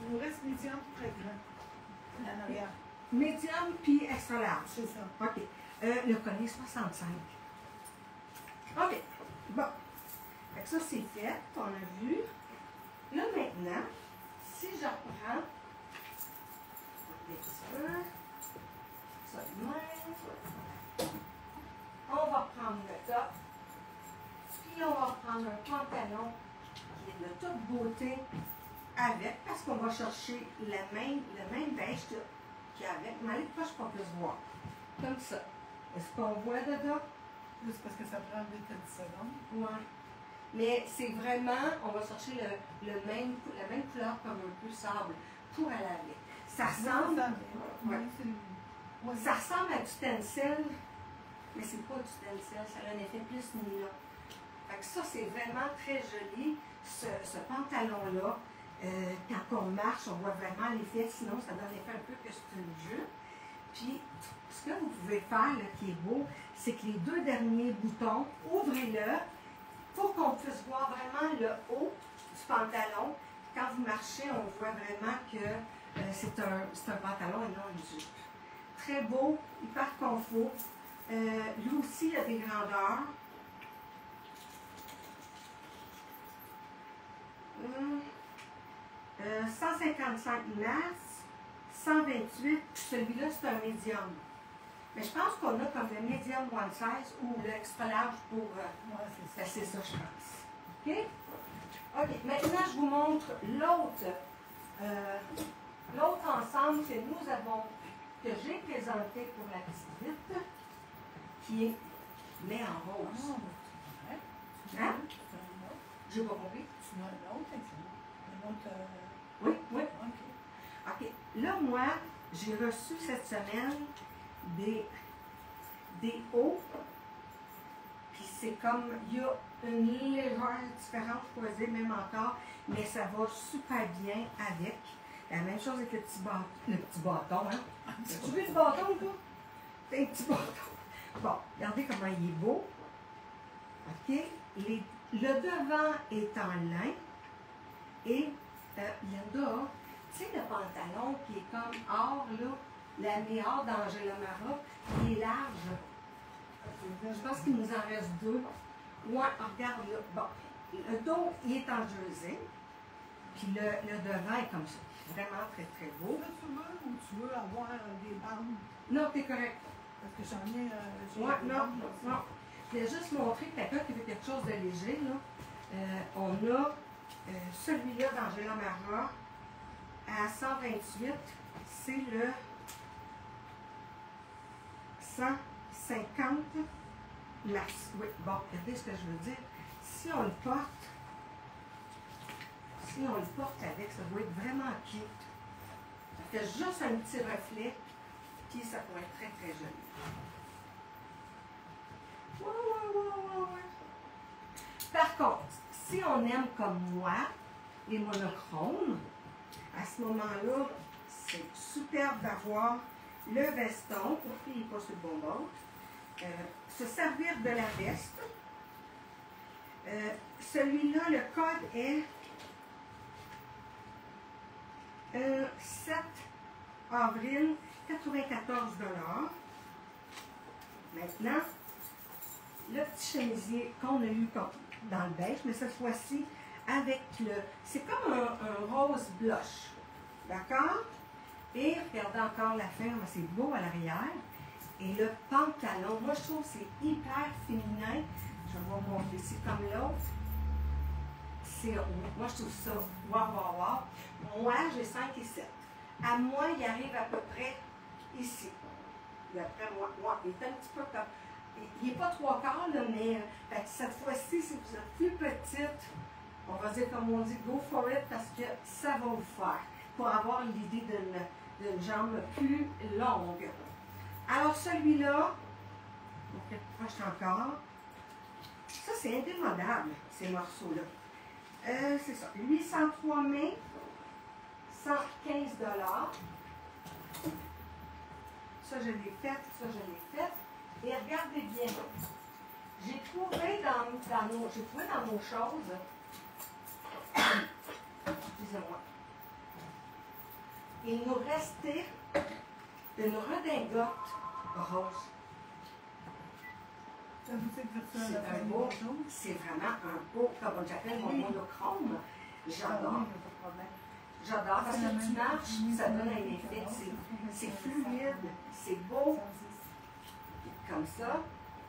Il nous reste médium très grand. En arrière. Médium puis extra large. C'est ça. OK. Le collier 65. OK. Bon. Fait que ça, c'est fait. On a vu. Là, maintenant, si je reprends un petit peu, ça de même, on va prendre le top, puis on va prendre un pantalon qui est de toute beauté avec, parce qu'on va chercher le même beige qu'il y a avec, mais allez proche pour qu'on puisse voir. Comme ça. Est-ce qu'on voit dedans? Juste parce que ça prend 10 secondes. Oui. Mais c'est vraiment, on va chercher la même couleur comme un peu sable pour aller avec. Ça ressemble, Ouais. ça ressemble à du stencil, mais c'est pas du stencil, ça a un effet plus nylon. Fait que ça, c'est vraiment très joli, ce pantalon-là. Quand on marche, on voit vraiment l'effet, sinon ça donne l'effet un peu que c'est une jupe. Puis, ce que vous pouvez faire, là, qui est beau, c'est que les deux derniers boutons, ouvrez-le pour qu'on puisse voir vraiment le haut du pantalon. Quand vous marchez, on voit vraiment que c'est un pantalon et non une jupe. Très beau, hyper confort. Lui aussi, il a des grandeurs. 155 masse, 128, celui-là c'est un médium. Mais je pense qu'on a comme le medium one size ou le extra large pour... Ouais, c'est ça, je pense. OK? OK, maintenant je vous montre l'autre ensemble que nous avons, que j'ai présenté pour la petite vite, qui est mais en rose. Hein? J'ai pas compris. Tu veux un autre, un autre. Oui, oui. OK. OK. Là, moi, j'ai reçu cette semaine des hauts Puis c'est comme, il y a une légère différence croisée, même encore, mais ça va super bien avec. La même chose avec le petit bâton, hein? Tu veux le bâton, toi? C'est un petit bâton. Bon, regardez comment il est beau. OK? Le devant est en lin. Et Linda, tu sais, le pantalon qui est comme or, là, la méhard d'Angela Mara, il est large. Je pense qu'il nous en reste deux. Ouais, regarde là. Bon, le dos, il est en jersey. Puis le devant est comme ça. Vraiment très, très beau. Là, tu veux ou tu veux avoir des bandes? Non, t'es correct. Parce que j'en ai. Ouais, non. Je voulais juste montrer quelqu'un qui veut quelque chose de léger, là. On a celui-là d'Angela Mara à 128. C'est le 150 mars. Oui, bon, regardez ce que je veux dire. Si on le porte avec, ça va être vraiment cute. Ça fait juste un petit reflet, puis ça pourrait être très, très joli. Ouais. Par contre, si on aime comme moi les monochromes, à ce moment-là, c'est superbe d'avoir le veston, pour qu'il n'est pas sur le bon bord, se servir de la veste. Celui-là, le code est 7 avril, 94 $. Maintenant, le petit chemisier qu'on a eu dans le beige, mais cette fois-ci avec le... C'est comme un rose blush. D'accord? Et regardez encore la ferme, c'est beau à l'arrière. Et le pantalon, moi je trouve que c'est hyper féminin. Je vais vous montrer ici comme l'autre. Moi je trouve ça wow. Moi j'ai 5 et 7. À moi, il arrive à peu près ici. D'après moi, il est un petit peu comme... Il n'est pas 3 quarts, là, mais cette fois-ci, si vous êtes plus petite, on va dire comme on dit, go for it, parce que ça va vous faire, pour avoir l'idée d'une jambe plus longue. Alors celui-là, on fait proche encore, ça c'est indémodable, ces morceaux-là. C'est ça, 803 mai, 115 $. Ça je l'ai fait, Et regardez bien, j'ai trouvé dans nos choses, excusez-moi, il nous restait une redingote rose. C'est vraiment un beau, comme j'appelle mon monochrome. J'adore. J'adore parce que tu marches, ça donne un effet, c'est fluide, c'est beau. Comme ça,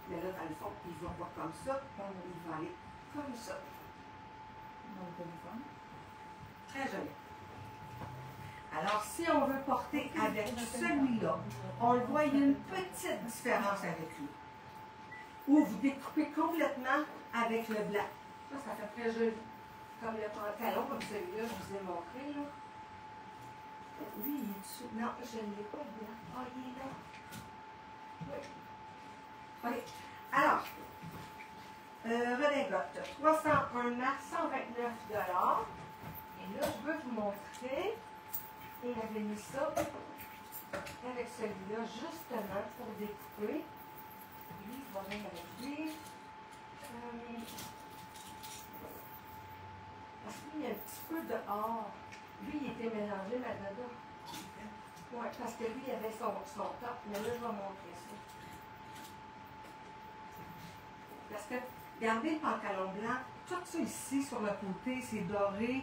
mais là, dans le fond, il ne va pas comme ça, il va aller comme ça. Très joli. Alors, si on veut porter avec celui-là, on le voit, il y a une petite différence avec lui. Ou vous découpez complètement avec le blanc. Ça fait très joli. Comme le pantalon, comme celui-là, je vous ai montré. Là. Lui, il est dessous. Non, je ne l'ai pas blanc. Ah, il est là. Oui. OK. Alors, redingote, 301 mars, 129 $. Et là, je veux vous montrer, et j'avais mis ça avec celui-là, justement, pour découper. Lui, il va venir avec lui. Parce qu'il y a un petit peu de or. Lui, il était mélangé là-dedans. Oui, parce que lui, il avait son top, mais là, je vais montrer ça. Parce que, regardez le pantalon blanc, tout ça ici sur le côté, c'est doré.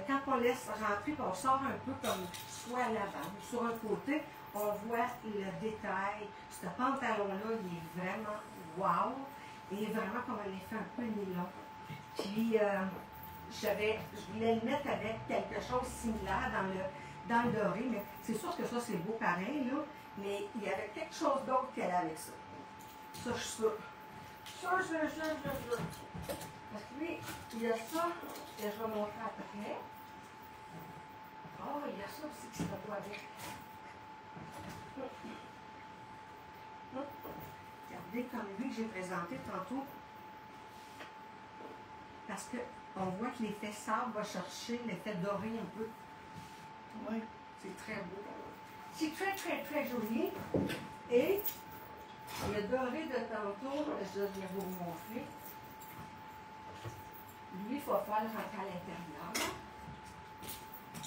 Quand on laisse rentrer, on sort un peu comme soit à l'avant ou sur un côté, on voit le détail. Ce pantalon-là, il est vraiment wow. Il est vraiment comme un effet un peu nylon. Puis, je voulais le mettre avec quelque chose de similaire dans le doré, mais c'est sûr que ça, c'est beau pareil, là. Mais il y avait quelque chose d'autre qu'elle avait avec ça. Ça, je suis sûre. Parce que lui, il y a ça, et je vais montrer après. Oh, il y a ça aussi qui se voit avec. Regardez garder comme lui que j'ai présenté tantôt. Parce qu'on voit que l'effet sable va chercher l'effet doré un peu. Oui. C'est très beau. C'est très, très, très joli. Et le doré de tantôt, je vais vous montrer. Lui, il faut faire le rentrer à l'intérieur.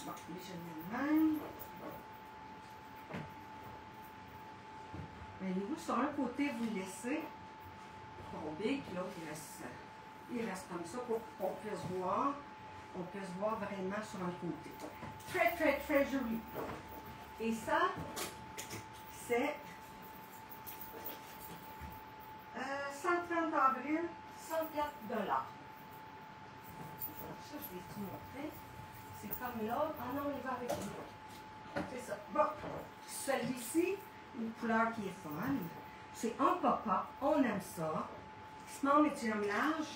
Bon, lui, je le mets de même. Voyez-vous, sur un côté, vous le laissez tomber, puis l'autre, il reste comme ça pour qu'on puisse voir. On puisse voir vraiment sur un côté. Très, très, très joli. Et ça, c'est 130 avril, 104 $. Ça, je vais te montrer. C'est comme l'autre. Ah non, il va avec l'autre. C'est ça. Bon, celui-ci, une couleur qui est fun. C'est un pop-up. On aime ça. Small medium large,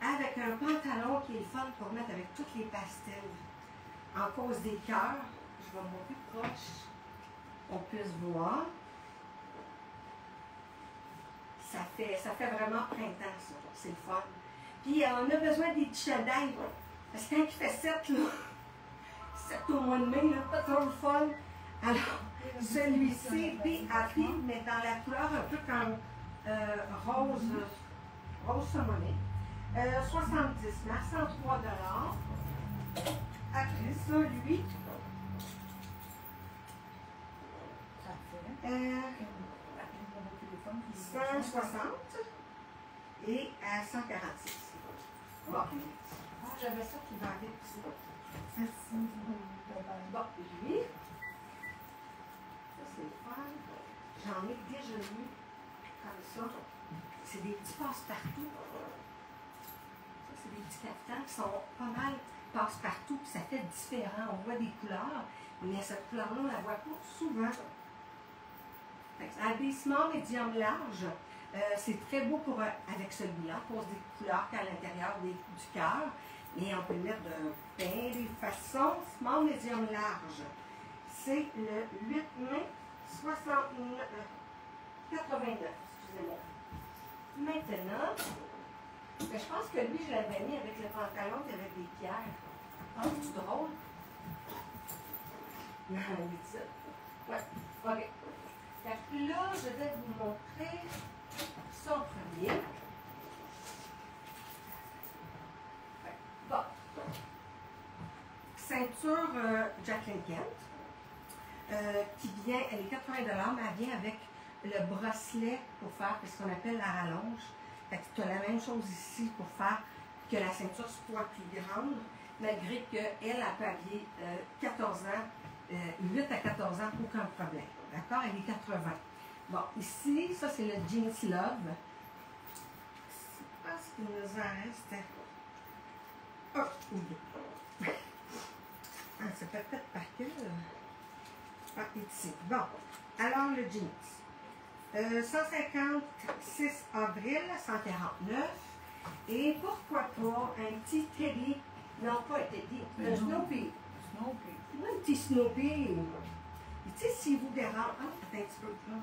avec un pantalon qui est fun pour mettre avec toutes les pastels. En cause des cœurs, je vais monter proche. On puisse voir. Ça fait vraiment printemps, ça. C'est le fun. Puis, on a besoin des petits chandails. Parce que quand il fait 7, là, 7 au mois de mai, là, pas trop le fun. Alors, celui-ci, Happy, mais dans la couleur un peu comme rose saumonné. 70 mars, 103 $. Après ça, lui, Ça fait. 160 et à 146. Bon. Ah, j'avais ça qui va avec aussi. Merci. Bon, lui, ça c'est le fun. J'en ai déjà mis comme ça. C'est des petits passe-partout. Ça, c'est des petits caftans qui sont pas mal passe-partout, puis ça fait différent. On voit des couleurs, mais cette couleur-là, on ne la voit pas souvent. Abaissement médium large, c'est très beau pour, avec celui-là, à cause des couleurs qu'il y a à l'intérieur du cœur. Et on peut le mettre de bien des façons. Small médium large, c'est le 8 mai 89, excusez-moi. Maintenant, je pense que lui, je l'avais mis avec le pantalon qui avait des pierres. Ah, c'est drôle? Non, il est ça. Ouais, ok. Là, je vais vous montrer son premier. Bon. Ceinture Jacqueline Kent, qui vient, elle est 80 $, mais elle vient avec le bracelet pour faire ce qu'on appelle la rallonge. Fait que tu as la même chose ici pour faire que la ceinture soit plus grande, malgré qu'elle a pas habillé 14 ans, 8 à 14 ans, aucun problème. D'accord? Elle est 80. Bon, ici, ça c'est le Jeans Love. Je pense qu'il nous en reste. Oh, oui. Ah, c'est peut-être par cœur. Ah, ici. Bon, alors le jeans. 156 avril, 149. Et pourquoi pas un petit Teddy, non pas un Teddy, un Snoopy. Un petit Snoopy. Tu sais, si vous dérange, attends un petit peu, là, ma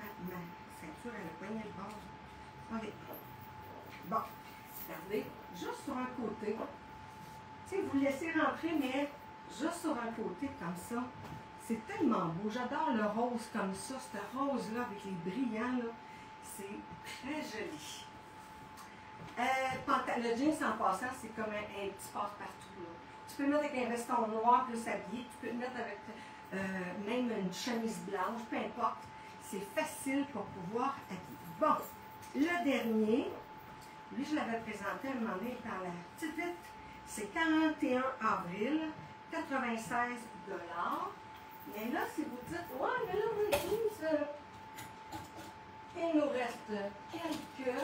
ceinture, elle a poigné le bord. OK. Bon, regardez, juste sur un côté. Tu sais, vous le laissez rentrer, mais juste sur un côté, comme ça. C'est tellement beau. J'adore le rose comme ça. Ce rose-là, avec les brillants, là, c'est très joli. Le jeans, en passant, c'est comme un petit passe-partout, là. Tu peux le mettre avec un veston noir plus habillé. Tu peux le mettre avec même une chemise blanche, peu importe. C'est facile pour pouvoir habiller. Bon, le dernier, lui, je l'avais présenté à un moment donné dans la petite vite. C'est 41 avril, 96 $. Mais là, si vous dites, ouais, mais là, mon jeans, il nous reste quelques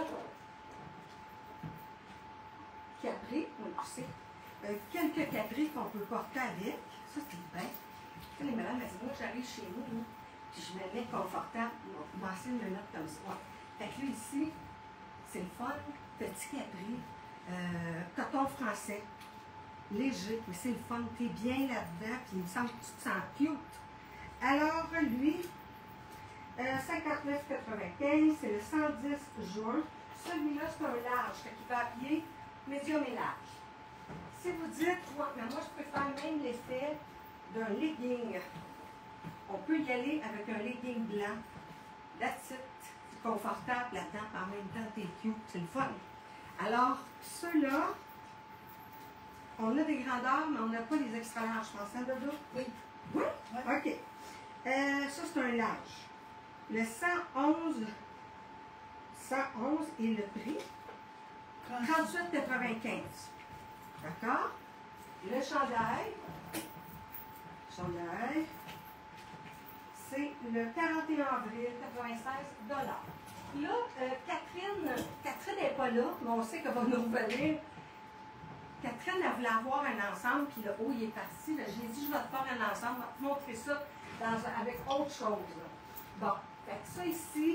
capris, on sait, quelques capris qu'on peut porter avec. Ça, c'est bien. Les madames m'ont dit, moi, j'arrive chez nous, là, puis je me mets confortable. On va essayer de me mettre comme ça. Fait que là, ici, c'est le fun, petit capri, coton français, léger, mais c'est le fun. T'es bien là-dedans, puis il me semble que tu te sens cute. Alors, lui, 59,95, c'est le 110 juin. Celui-là, c'est un large, fait qu'il va habiller médium et large. Si vous dites, ouais, mais moi, je préfère même l'effet d'un legging. On peut y aller avec un legging blanc. That's it. C'est confortable là-dedans, en même temps, t'es cute. C'est le fun. Alors, ceux-là, on a des grandeurs, mais on n'a pas les extra larges, je pense, hein, Dodo? Oui. Oui? Ouais. OK. Ça, c'est un large. Le 111 est le prix. 38,95. D'accord? Le chandail, c'est le 41 avril, 96 $. Là, Catherine n'est pas là, mais on sait qu'elle va nous revenir. Catherine, elle voulait avoir un ensemble, puis le haut, il est parti. J'ai dit, je vais te faire un ensemble, je vais te montrer ça avec autre chose. Là. Bon, fait que ça ici,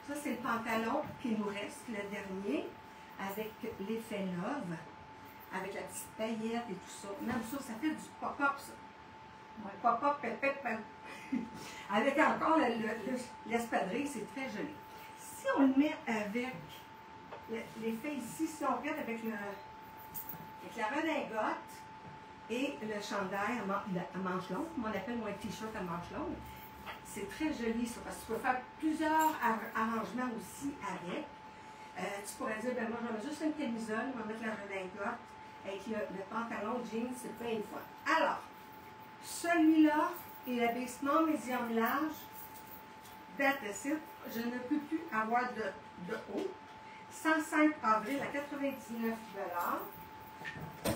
ça c'est le pantalon qui nous reste, le dernier, avec l'effet love, avec la petite paillette et tout ça. Même ça, ça fait du pop-up, ça. Ouais, pop-up, pépette, avec encore l'espadrille, c'est très joli. Si on le met avec l'effet ici, si on regarde avec la redingote et le chandail à manches longues, comme on appelle moi un t-shirt à manches longues, c'est très joli ça, parce que tu peux faire plusieurs arrangements aussi avec. Tu pourrais dire, ben moi je vais mettre juste une camisole, je vais mettre la redingote avec le pantalon jeans, c'est plein de fois. Alors, celui-là est l'abaissement médium large. That's it. Je ne peux plus avoir de haut. 105 avril à 99 $.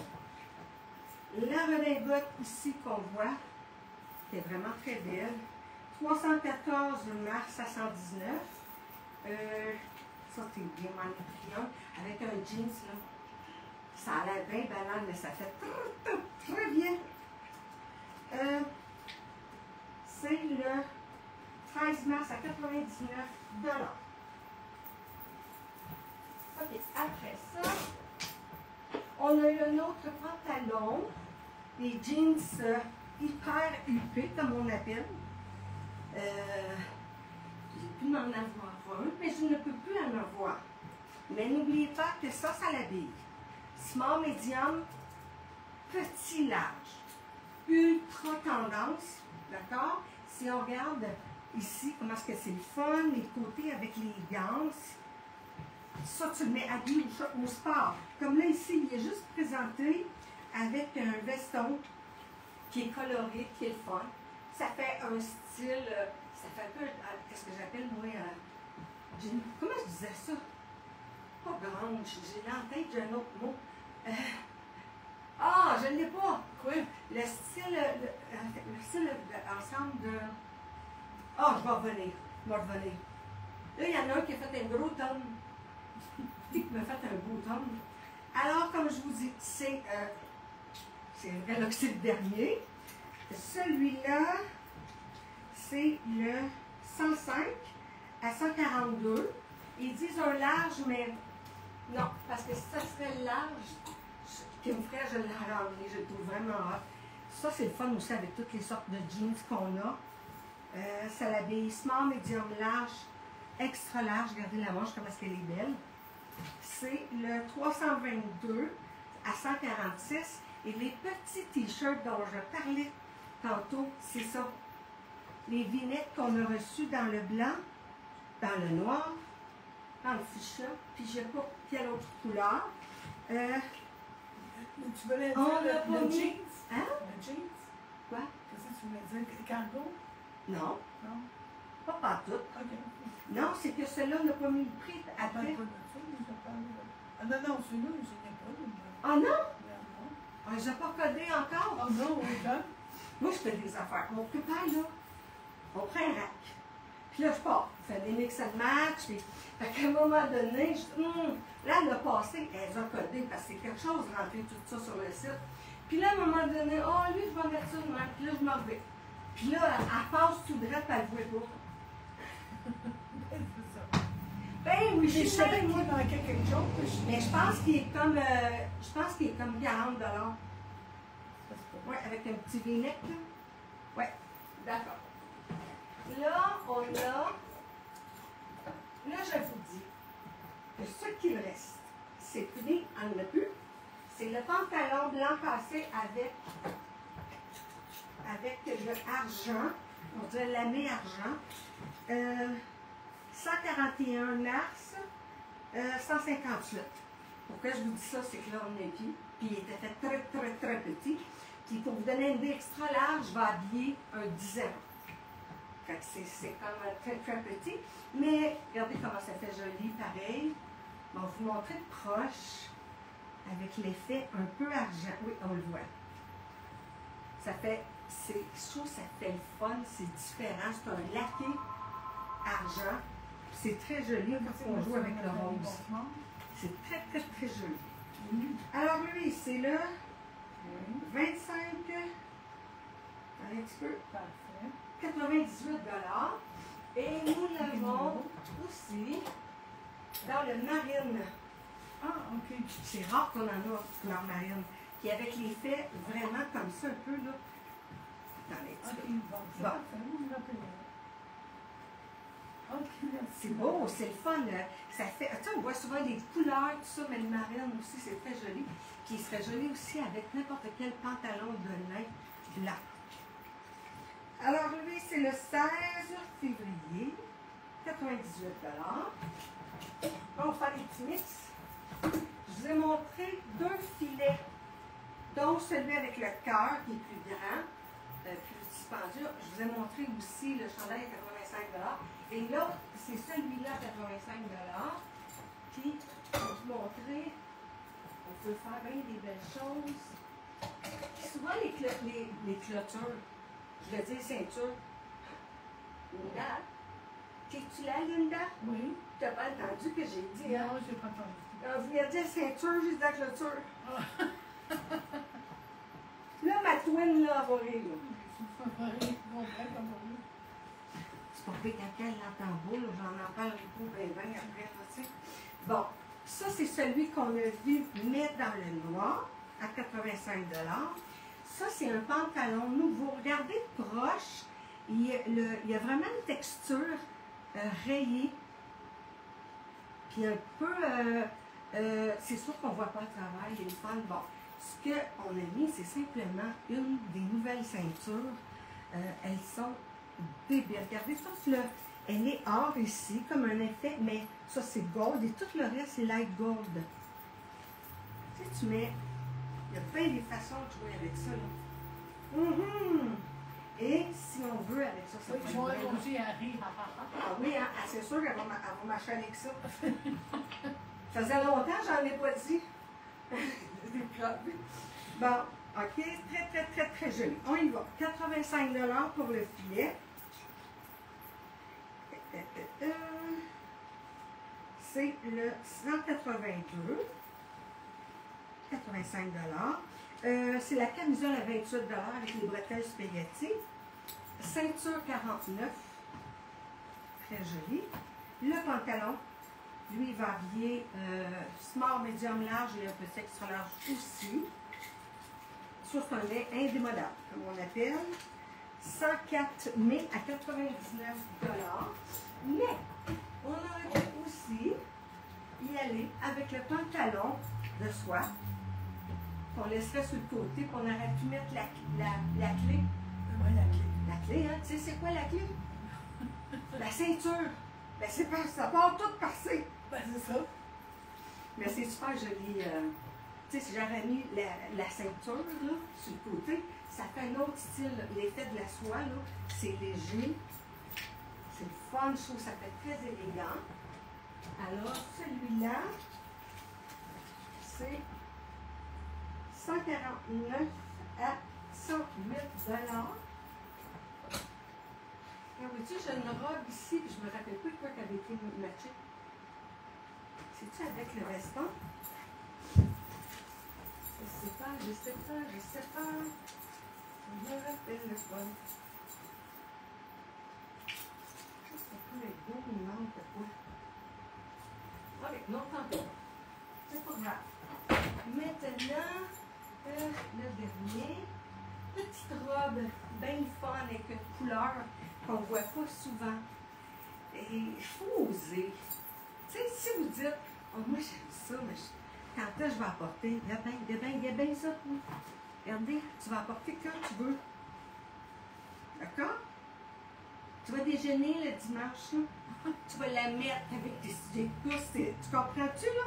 La redingote ici qu'on voit, qui est vraiment très belle. 314 mars à 119. Ça, c'est bien magnifique. Avec un jeans, là. Ça a l'air bien banal, mais ça fait très bien. C'est le 13 mars à 99 $. OK, après ça, on a un autre pantalon, des jeans hyper huppés, comme on appelle. J'ai pu m'en avoir un, mais je ne peux plus en avoir. Mais n'oubliez pas que ça l'habille. Small, medium, petit, large. Ultra tendance, d'accord? Si on regarde ici, comment est-ce que c'est le fun, les côtés avec les gants. Ça, tu le mets habillé au sport. Comme là, ici, il est juste présenté avec un veston qui est coloré, qui est le fun. Ça fait un style, ça fait un peu, qu'est-ce que j'appelle, moi, comment je disais ça? Pas grande, j'ai dans la tête, j'ai un autre mot. Je ne l'ai pas. Quoi? Le style ensemble de... je vais revenir. Là, il y en a un qui a fait un gros tome. Qui m'a fait un beau tome. Alors, comme je vous dis, c'est vrai là que c'est le dernier. Celui-là, c'est le 105 à 142. Ils disent un large, mais non, parce que si ça serait le large qui me ferait, je l'ai ramené, je le trouve vraiment hot. Ça, c'est le fun aussi avec toutes les sortes de jeans qu'on a. Ça l'habille small, medium, large, extra large. Regardez la manche, comment est-ce qu'elle est belle. C'est le 322 à 146. Et les petits t-shirts dont je parlais tantôt, c'est ça. Les vignettes qu'on a reçues dans le blanc, dans le noir, dans le fuchsia, puis je n'ai pas quelle autre couleur. Tu voulais On dire l'a pas le mis. jeans? Hein? Le jeans? Quoi? Qu'est-ce que tu voulais dire? Cargo? Non, Non? pas partout. OK. Non, c'est que celui-là n'a pas mis le prix Je parle après. pas de ça, mais je parle de... Ah non, celui-là, je n'ai pas. Ah non? Non. On les a pas codés encore. Oh non, autant. Moi, je fais des affaires. On prépare, là. On prend un rack. Puis là, je pars. Je fais des mix and match. Puis, fait qu'à un moment donné, je là, le passé, elles ont codé parce que c'est quelque chose de rentrer tout ça sur le site. Puis là, à un moment donné, lui, je vais mettre ça de même. Puis là, je m'en vais. Puis là, elle passe tout droit, puis elle ne voit pas. C'est ça. Ben oui, Je je savais sais, qu'il moi. manquait quelque chose. Mais je pense qu'il est comme 40 $. Oui, avec un petit V-neck, là. Oui, d'accord. Là, on a... Là, je vous dis que ce qu'il reste, c'est fini, on n'a plus. C'est le pantalon blanc cassé avec le argent. On dirait lamé argent. 141 mars, 158. Pourquoi je vous dis ça, c'est que là, on est puis il était fait très, très, très petit. Puis pour vous donner une idée extra large, je vais habiller un 10 ans. Fait que c'est quand même très, très petit. Mais regardez comment ça fait joli, pareil. On va vous montrer de proche, avec l'effet un peu argent. Oui, on le voit. Ça fait, je trouve que ça fait le fun, c'est différent. C'est un laqué argent. C'est très joli quand on joue avec le rose. C'est très, très, très joli. Alors lui, c'est le 25, un petit peu, 98 $. Et nous l'avons aussi dans le marine. Ah, ok. C'est rare qu'on en a couleur marine. Puis avec l'effet vraiment comme ça, un peu là. Attendez, un petit peu. Bon. C'est beau, c'est le fun. Ça fait, tu sais, on voit souvent des couleurs, tout ça, mais le marine aussi, c'est très joli. Puis il serait joli aussi avec n'importe quel pantalon de lin blanc. Alors lui, c'est le 16 février, 98 $. On va faire des petits mix. Je vous ai montré 2 filets, dont celui avec le cœur qui est plus grand, plus dispendieux. Je vous ai montré aussi le chandail à 85 $. Et l'autre, c'est celui-là à 85 $. Puis, je vais vous montrer, on peut faire bien des belles choses. Puis souvent, les clôtures, je veux dire ceinture. Linda, t'es-tu là, Linda? Oui. Tu n'as pas entendu que j'ai dit, hein? Non, je n'ai pas entendu. Vous venez de dire ceinture, juste la clôture. Là, ma twin, là, va rire, là. C'est pas pire quand elle l'entend beau, là, j'en en parle beaucoup, ben après, là, tu sais. Bon, ça, c'est celui qu'on a vu mettre dans le noir, à 85 $. Ça, c'est un pantalon nouveau. Regardez de proche, il y a vraiment une texture rayée. Puis un peu, c'est sûr qu'on ne voit pas le travail, il est fun. Bon, ce qu'on a mis, c'est simplement une des nouvelles ceintures. Elles sont débiles. Regardez, ça, elle est or ici, comme un effet, mais ça, c'est gold. Et tout le reste, c'est light gold. Tu sais, tu mets... Il y a plein de façons de jouer avec ça, là. Et si on veut avec ça, ça Oui, peut je vais être bien. aussi à rire. Ah oui, hein? Ah, c'est sûr qu'elle va m'acheter avec ça. Ça faisait longtemps que j'en ai pas dit. Bon, ok, très, très, très, très joli. On y va. 85 $ pour le filet. C'est le 182. 85 $. C'est la camisole à 28 $ avec les bretelles spaghetti. Ceinture 49. Très joli. Le pantalon, lui, varié small, medium, large et un petit extra large aussi. Ça, c'est un lait indémodable, comme on appelle. 104, mais à 99 $. Mais, on aurait pu aussi y aller avec le pantalon de soie qu'on laisserait sur le côté, qu'on aurait pu mettre la clé. Oui, la clé. La clé, hein? Tu sais, c'est quoi la clé? La ceinture. Ben, c'est pas, ça part tout passer. Ben, c'est ça. Mais c'est super joli. Tu sais, si j'aurais mis la ceinture, là, sur le côté, ça fait un autre style. L'effet de la soie, là, c'est léger. C'est le fun, je trouve que ça fait très élégant. Alors, celui-là, c'est 149 à 108 $. Ah oui, tu sais, j'ai une robe ici, puis je me rappelle plus quoi qui avait été matché. C'est-tu avec le veston? Je sais pas. Je me rappelle le pas. Ça peut être beau, il manque de quoi. Ok, non, tant pis. C'est pas grave. Maintenant, le dernier. Petite robe bien fun avec une couleur. qu'on ne voit pas souvent. Et il faut oser. Tu sais, si vous dites, oh, moi j'aime ça, mais quand je vais apporter, il y a bien ça. Regardez, tu vas apporter quand tu veux. D'accord? Tu vas déjeuner le dimanche, là. Tu vas la mettre avec des courses. Tu comprends-tu, là?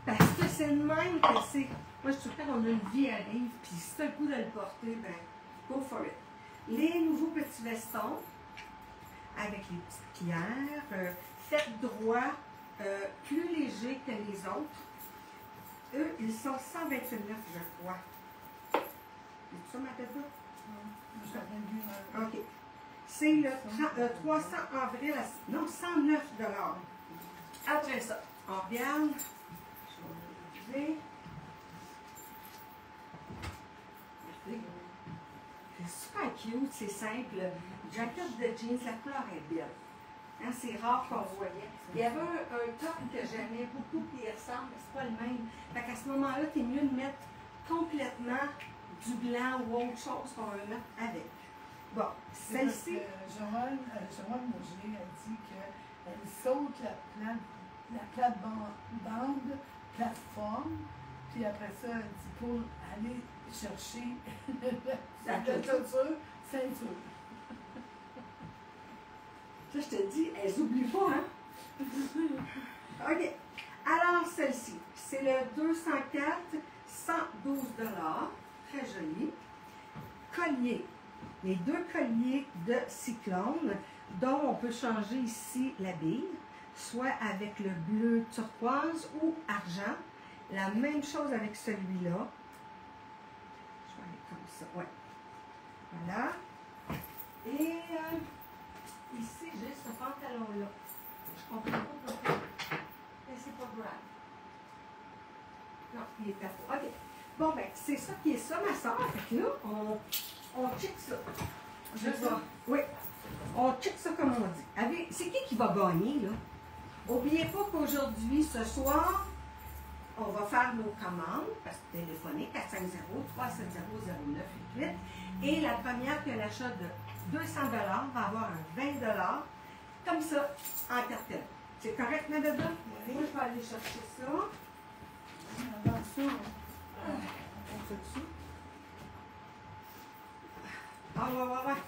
Parce que c'est le même que c'est. Moi, je trouve qu'on a une vie à vivre, puis si tu as le goût de le porter, ben, go for it. Les nouveaux petits vestons, avec les petites cuillères, faites droit, plus légers que les autres. Eux, ils sont 129, je crois. C'est ça, ma tête? OK. C'est le 300 avril, non, 109 $. Après ça, on regarde. Je vais utiliser. C'est super cute, c'est simple. Jacket de jeans, la couleur est belle. Hein, c'est rare qu'on voyait. Il y avait un top que j'aimais beaucoup qui y ressemble, mais c'est pas le même. Fait qu'à ce moment-là, c'est mieux de mettre complètement du blanc ou autre chose qu'on va mettre avec. Bon, celle-ci. Joanne Mauger a dit qu'elle saute la plate-bande, plateforme, puis après ça, elle dit pour aller chercher la clôture, ceinture. Ça, je te dis, elles n'oublient pas, hein? OK. Alors, celle-ci, c'est le 204, 112 $. Très joli. Collier. Les deux colliers de cyclone, dont on peut changer ici la bille, soit avec le bleu turquoise ou argent. La même chose avec celui-là. Je vais aller comme ça, ouais. Voilà. Et ici, j'ai ce pantalon-là. Je comprends pas pourquoi. Mais c'est pas grave. Non, il est à faux. OK. Bon, ben, c'est ça qui est ça, ma soeur. Fait que là, on check ça. Je vais. Oui. On check ça comme on dit. C'est qui va gagner, là? N'oubliez pas qu'aujourd'hui, ce soir, on va faire nos commandes, parce que téléphoner 450-370-0988. Et la première qui a l'achat de 200 $ va avoir un 20 $, comme ça, en cartel. C'est correct, ma bébé? Oui. Moi, je vais aller chercher ça. Avant ça, on fait ça. Ah, ouais.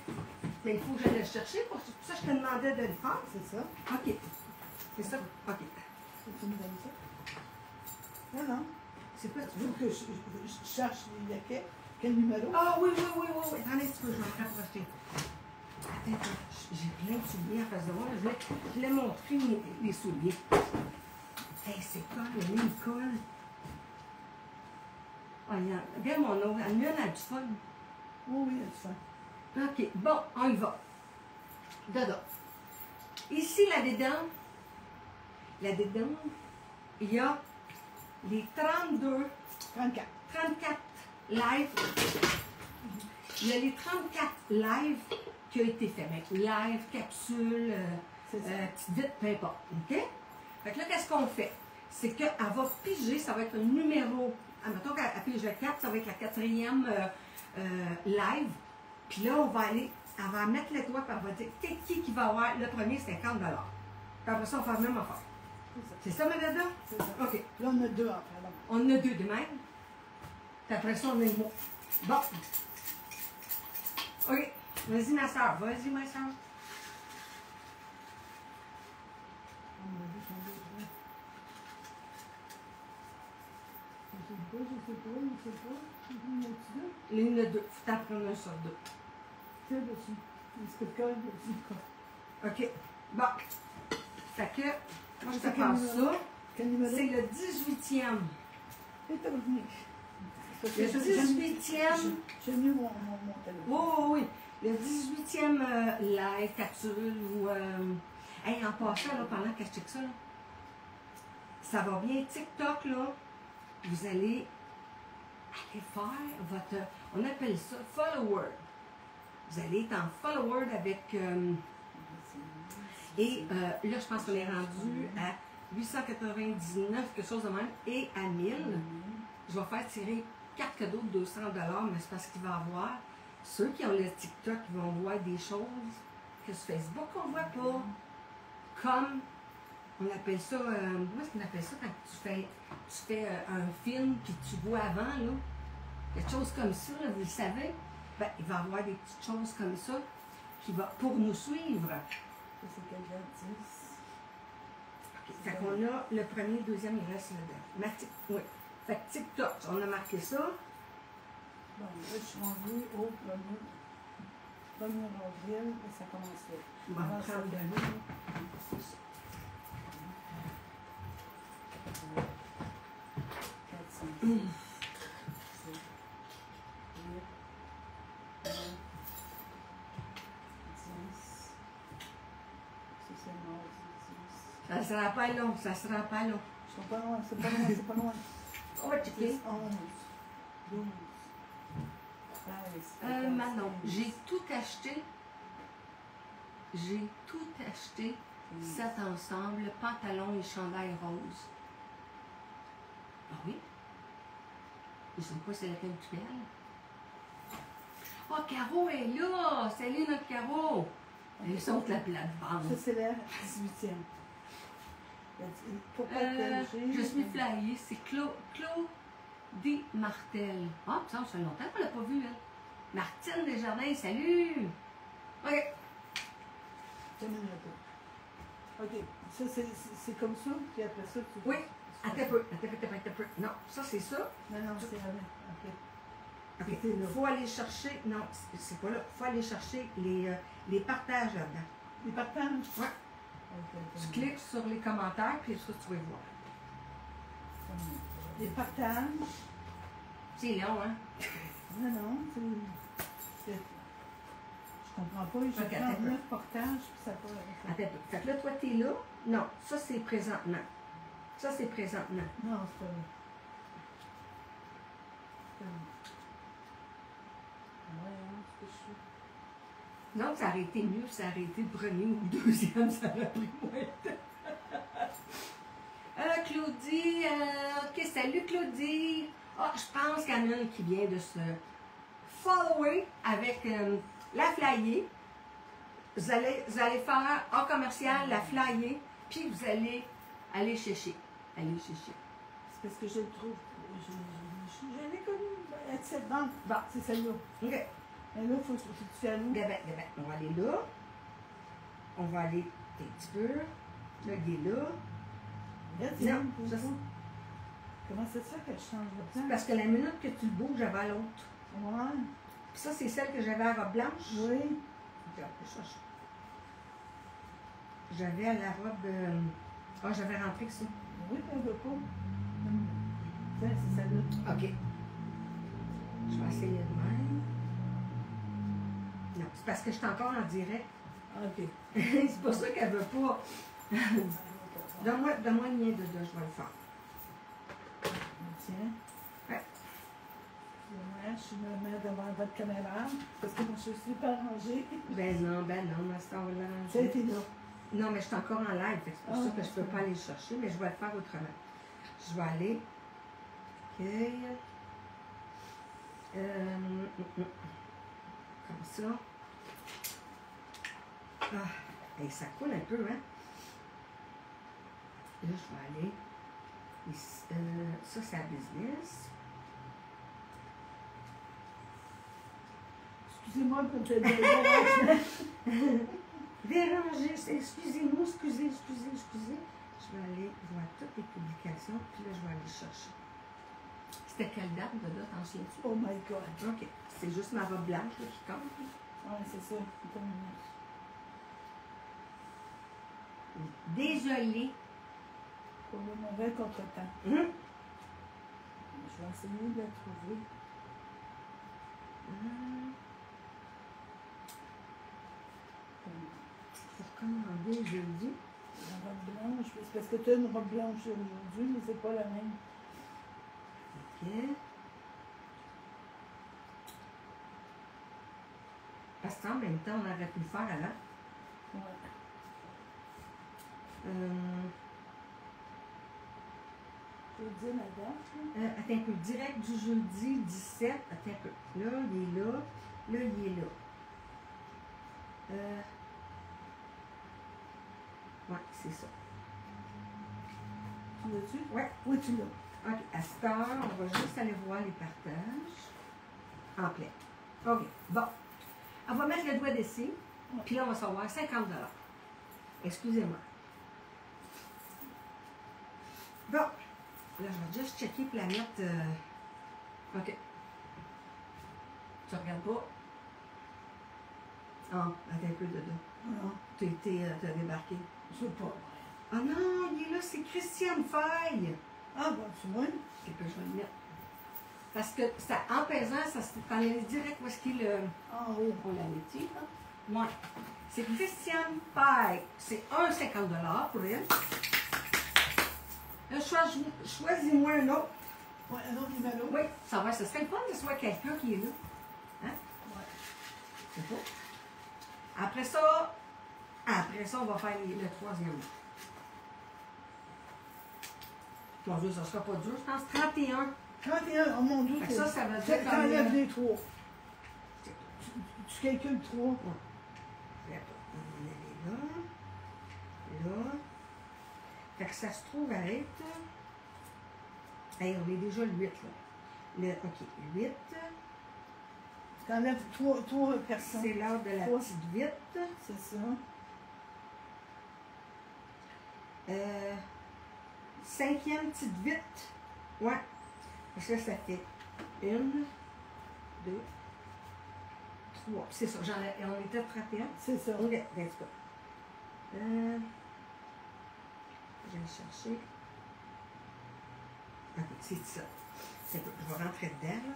Mais il faut que j'aille le chercher. Pour ça, je te demandais de le faire. C'est ça. OK. C'est ça? OK. Tu me donnes ça? Non. C'est quoi Tu veux que je cherche les laquais? Quel numéro? Ah oui. Attendez un petit peu, je vais me rapprocher. Attends, j'ai plein de souliers en face de moi. Je voulais montrer les souliers. Hey, c'est quoi? Il colle. Oh, regarde mon eau. Elle a du fun. Oui, elle a du fun. OK. Bon, on y va. Dedans. Ici, là-dedans, il y a les 34 live. Il y a les 34 live qui ont été faits. Live, capsule, petite vite, peu importe. OK? Fait que là, qu'est-ce qu'on fait? C'est qu'elle va piger, ça va être un numéro. Admettons qu'elle pige le 4, ça va être la 4e live. Puis là, elle va mettre les doigts, puis elle va dire qui va avoir le premier 50 $. Puis après ça, on va faire la même affaire. C'est ça, madame? C'est ça. OK. Là, on a deux après. Là. On a deux de même. Puis après ça, on a le mot. Bon. OK. Vas-y, ma soeur. Vas-y, ma soeur. Je sais pas. Il y en a deux. Faut t'en prendre un sur deux. C'est dessus. Est-ce que le col dessus? OK. Bon. Fait que, moi, je te passe ça. Quel numéro? C'est le 18e. Et t'as revenu. Le 18e. J'ai mis mon téléphone. Oui. Le 18e live, capsule ou. Hey, en passant, là, pendant que je check ça, là, ça va bien. TikTok, là, vous allez faire votre. On appelle ça follower. Vous allez être en follower avec. Et là, je pense qu'on est rendu à 899, quelque chose de même, et à 1000. Je vais faire tirer 4 cadeaux de 200 $, mais c'est parce qu'il va y avoir ceux qui ont le TikTok qui vont voir des choses que sur Facebook qu'on ne voit pas. Comme, on appelle ça, comment est-ce qu'on appelle ça quand tu fais un film puis tu vois avant, là? Quelque chose comme ça, là, vous le savez? Ben, il va y avoir des petites choses comme ça qui va pour nous suivre. Ça, c'est quel date? 10. Fait qu'on a le premier, le deuxième, il reste là-dedans. Oui. Fait que TikTok, on a marqué ça. Bon, là, je suis rendue au 1er avril et ça commence là. On va Alors, prendre ça- de l'eau. 4, 5, 6, 7, 8, 9, 10. Ça, c'est mardi, 10. Ça sera pas long, ça sera pas long. Ils sont pas loin, c'est pas loin, c'est pas loin. On va 10, checker. 11, 12, 13, Manon, j'ai tout acheté. J'ai tout acheté. Cet ensemble, pantalon et chandail rose. Ah oui? Je sais pas c'est laquelle tu belle. Oh, Caro est là! Salut notre Caro! Ils sont de la Ça, plate-bande. c'est la 18e. Pourquoi Je suis flyée, c'est Claudie Martel. Ah, ça fait longtemps qu'on l'a pas vue, elle. Martine Desjardins, salut! OK. Ok, ça c'est comme ça, puis après ça tu. Oui. Attends un peu. Non, ça c'est ça. Non, non, c'est la même. Ok. OK. C'était là. Il faut aller chercher. Non, c'est pas là. Il faut aller chercher les partages là-dedans. Les partages? Ouais. Ok, Tu cliques sur les commentaires, puis ça, tu vas voir. Les partages? C'est long, hein? Non, non, c'est. Je comprends pas, j'ai Ok, fait attends un peu. 9 portages, puis ça va. Attends un peu. Fait que là, toi, t'es là. Non, ça, c'est présentement. Ça, c'est présentement. Non, c'est pas vrai. C'est pas vrai. Ouais, hein, c'est que je suis. Non, ça aurait été mieux, ça aurait été le premier ou le deuxième, ça aurait pris moins de temps. Claudie, ok, salut Claudie. Ah, je pense qu'il y en a une qui vient de se follower avec la flyer. Vous allez faire en commercial la flyer, puis vous allez aller chercher. Allez chercher. C'est parce que je le trouve. Je l'ai connue. Elle est cette banque. Bon. C'est celle-là. OK. Mais là, il faut que tu fasses où? Ben, on va aller là. On va aller un petit peu. Là, il est là. Regarde, Non, c'est ça, ça. Comment c'est ça que je change de c'est temps? parce que la minute que tu le bouges, j'avais à l'autre. Ouais. Puis ça, c'est celle que j'avais à robe blanche. Oui. Regarde, ça, j'avais à la robe. Ah, j'avais rentré que ça. Oui, mais elle veut pas. Tiens, c'est celle-là. OK. Je vais essayer de même. Non, c'est parce que je suis encore en direct. Ah, ok. C'est pour ça qu'elle veut pas. Donne-moi le mien de deux, je vais le faire. Tiens. Ouais. Je me mets devant votre caméra parce que moi, je suis pas rangée. Ben non, ma star là. Ça a été là. Non, mais je suis encore en live, fait que c'est pour ça que je ne peux pas aller le chercher, mais je vais le faire autrement. Je vais aller. OK. Comme ça. Ah, et ça coule un peu, hein? Là, je vais aller. Ici, ça, c'est la business. Excusez-moi pour te déranger. Déranger, excusez-moi, excusez. Je vais aller voir toutes les publications, puis là, je vais aller chercher. C'était quelle date de là, t'en souviens-tu? Oh my God. OK. C'est juste ma robe blanche là, qui compte. Ouais, c'est ça. C'est comme Désolée. pour le mauvais contretemps. Hum. Je vais essayer de la trouver. Pour commander jeudi. La robe blanche, c'est parce que tu as une robe blanche aujourd'hui, mais c'est pas la même. OK. Parce qu'en même temps, on aurait pu le faire avant. Ouais. Je vais dire la date. Attends un peu. Direct du jeudi 17. Attends un peu. Là, il est là. Là, il est là. Ouais, c'est ça. Tu l'as-tu? Ouais. Oui, tu l'as. OK. À cette heure, on va juste aller voir les partages. En plein. OK. Bon. On va mettre le doigt d'ici. Puis là, on va savoir 50 $. Excusez-moi. Bon. Là, je vais juste checker pour la mettre. OK. Tu regardes pas? Ah, attends un peu de dos. Non, T'as débarqué. je sais pas. Ah non, il est là, c'est Christiane Faye. Ah, ben, tu vois. Et puis, je vais le mettre. Parce que ça, en pesant, ça se allait direct où est-ce qu'il est le. En haut. On l'a mis, là? Ouais. C'est Christiane Faye. C'est 1,50 $ pour elle. Là, choisis-moi un autre. Ouais, un autre numéro. Oui, ça serait le fun que ce soit quelqu'un qui est là. Hein? Ouais. C'est pas. Après ça, on va faire le troisième. Mon Dieu, ça sera pas dur, je pense. 31. 31, oh mon Dieu. Fait que ça veut dire comme... T'enlèves les 3. Tu calcules 3. Ouais. On va aller là. Là. Fait que ça se trouve à être... Hey, on est déjà le 8, là. OK, 8. T'enlèves 3 personnes. C'est l'heure de la Trois. petite vite. C'est ça. 5e petite vite. Ouais. Parce que ça fait 1, 2, 3. C'est ça, on était 31. C'est ça. OK, let's go. Je vais chercher. OK, c'est ça. Je vais rentrer dedans, là.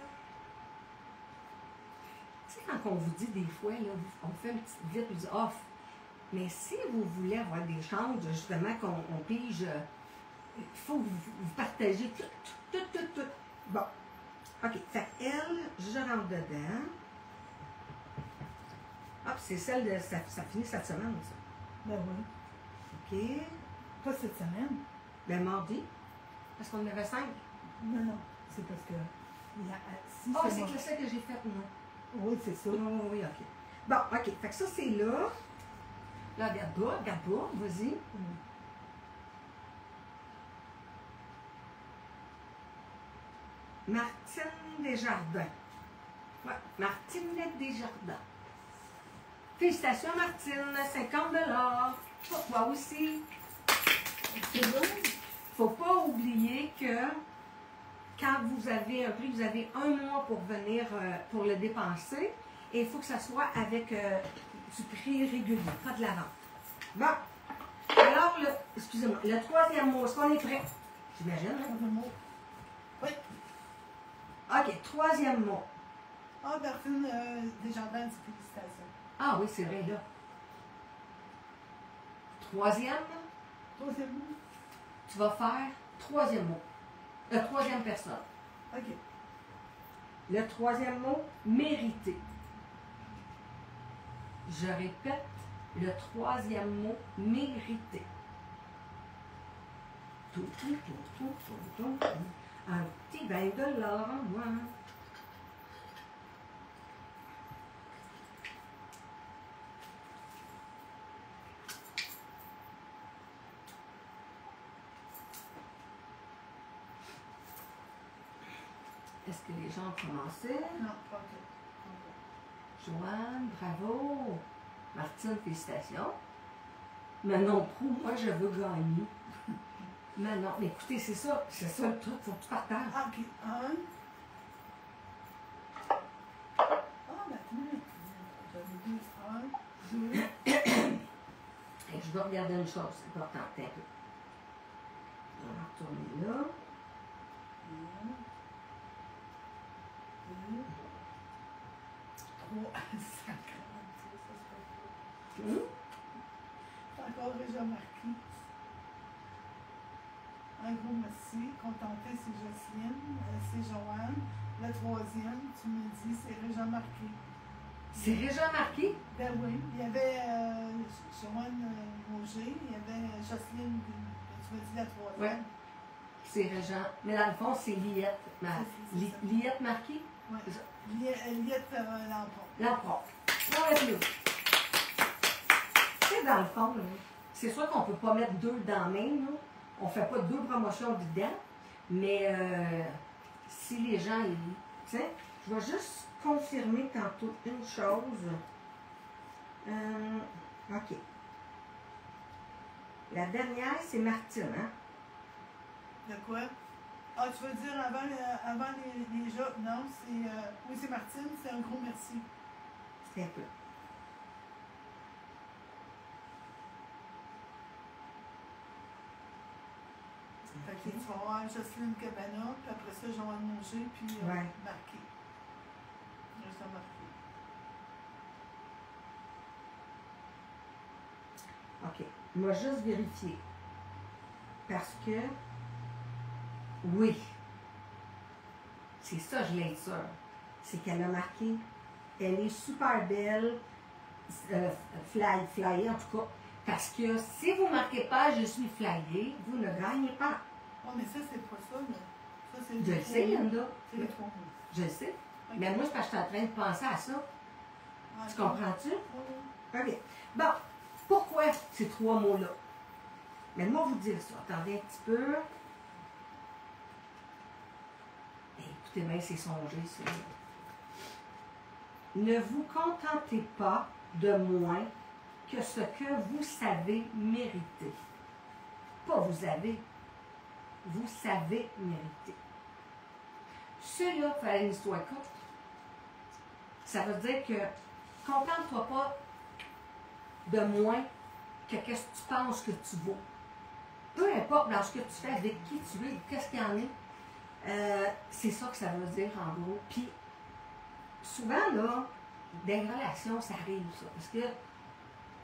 Tu sais, quand on vous dit des fois, là, on fait une petite vite, on dit off. Mais si vous voulez avoir des chances, justement, qu'on pige, il faut que vous partagez tout. Bon. OK. Fait elle, je rentre dedans. Hop, c'est celle de. Ça finit cette semaine, ça. Ben oui. OK. Pas cette semaine. Ben, mardi. Parce qu'on en avait 5. Non, non. C'est parce que. Si Oh, c'est moi- que ça que j'ai fait, non? Oui, c'est ça. Oui, OK. Bon, OK. Fait que ça, c'est là. Là, regarde pas, vas-y. Mm. Martine Desjardins. Ouais, Martinette Desjardins. Félicitations, Martine. 50 $ pour toi aussi. C'est bon? Faut pas oublier que quand vous avez un prix, vous avez 1 mois pour venir pour le dépenser. Et il faut que ça soit avec du prix régulier, pas de la vente. Bon. Alors, excusez-moi, le troisième mot, est-ce qu'on est prêt? J'imagine, hein? Troisième mot. Oui. OK, troisième mot. Ah, Bertine Desjardins, félicitations. Ah oui, c'est vrai, là. Troisième, Troisième mot. tu vas faire troisième mot. Troisième personne. OK. Le troisième mot, mérité. Je répète, le troisième mot, mérité. Tout. Un petit 20 $ en moins. Est-ce que les gens ont commencé? Non, pas OK. Joanne, bravo. Martine, félicitations. Manon Proux, moi je veux gagner. Manon, mais écoutez, c'est ça le truc, faut que tu partages. Ah, OK. 1. Ah, ben, j'avais dit 1, 2. Et je dois regarder une chose importante un peu. On va retourner là. 1, 2, 3, 50. Encore déjà marqué. Un gros merci. Contenté, c'est Jocelyne. C'est Joanne. Le troisième, tu me dis, c'est Régent Marquis. C'est Régent Marquis? Ben oui. Il y avait Joanne Auger. Il y avait Jocelyne. Tu me dis la troisième. Oui. C'est Régent. Mais dans le fond, c'est Liette. C'est ça. Liette Marquis? Oui. C'est ça. Liette Lampron. Lampron. Non, laisse-le. Tu sais, dans le fond, là, c'est sûr qu'on ne peut pas mettre 2 dans la même, là. On ne fait pas 2 promotions dedans, mais si les gens, tiens, je vais juste confirmer tantôt une chose. OK. La dernière, c'est Martine, hein? De quoi? Ah, tu veux dire avant les gens? Non, c'est... oui, c'est Martine, c'est un gros merci. C'est un peu. Fait que tu vas voir Jocelyne Cabana, puis après ça, Joanne Monger, puis Ouais. Marqué. Juste à marquer. OK. On va juste vérifier. Parce que, oui, c'est ça, je l'ai sûre. C'est qu'elle a marqué, elle est super belle, flyée en tout cas. Parce que si vous ne marquez pas, je suis flyée, vous ne gagnez pas. Oh, mais ça, c'est pas ça, là. Ça, c'est Je le sais, Linda. C'est les 3 mots. Je le sais. Ok. Mais moi, c'est parce que je suis en train de penser à ça. Ah, Tu comprends-tu? Oui. OK. Bon, pourquoi ces 3 mots-là? Mais moi, vous dire ça. Attendez un petit peu. Écoutez bien, c'est songé, ça. Ne vous contentez pas de moins que ce que vous savez mériter. Pas vous avez. Vous savez mériter. Cela fait une histoire courte. Ça veut dire que contente-toi pas de moins que qu'est-ce que tu penses que tu vaux. Peu importe dans ce que tu fais, avec qui tu es, qu'est-ce qu'il y en est, c'est ça que ça veut dire en gros. Puis souvent, là, dans les relations, ça arrive ça. Parce que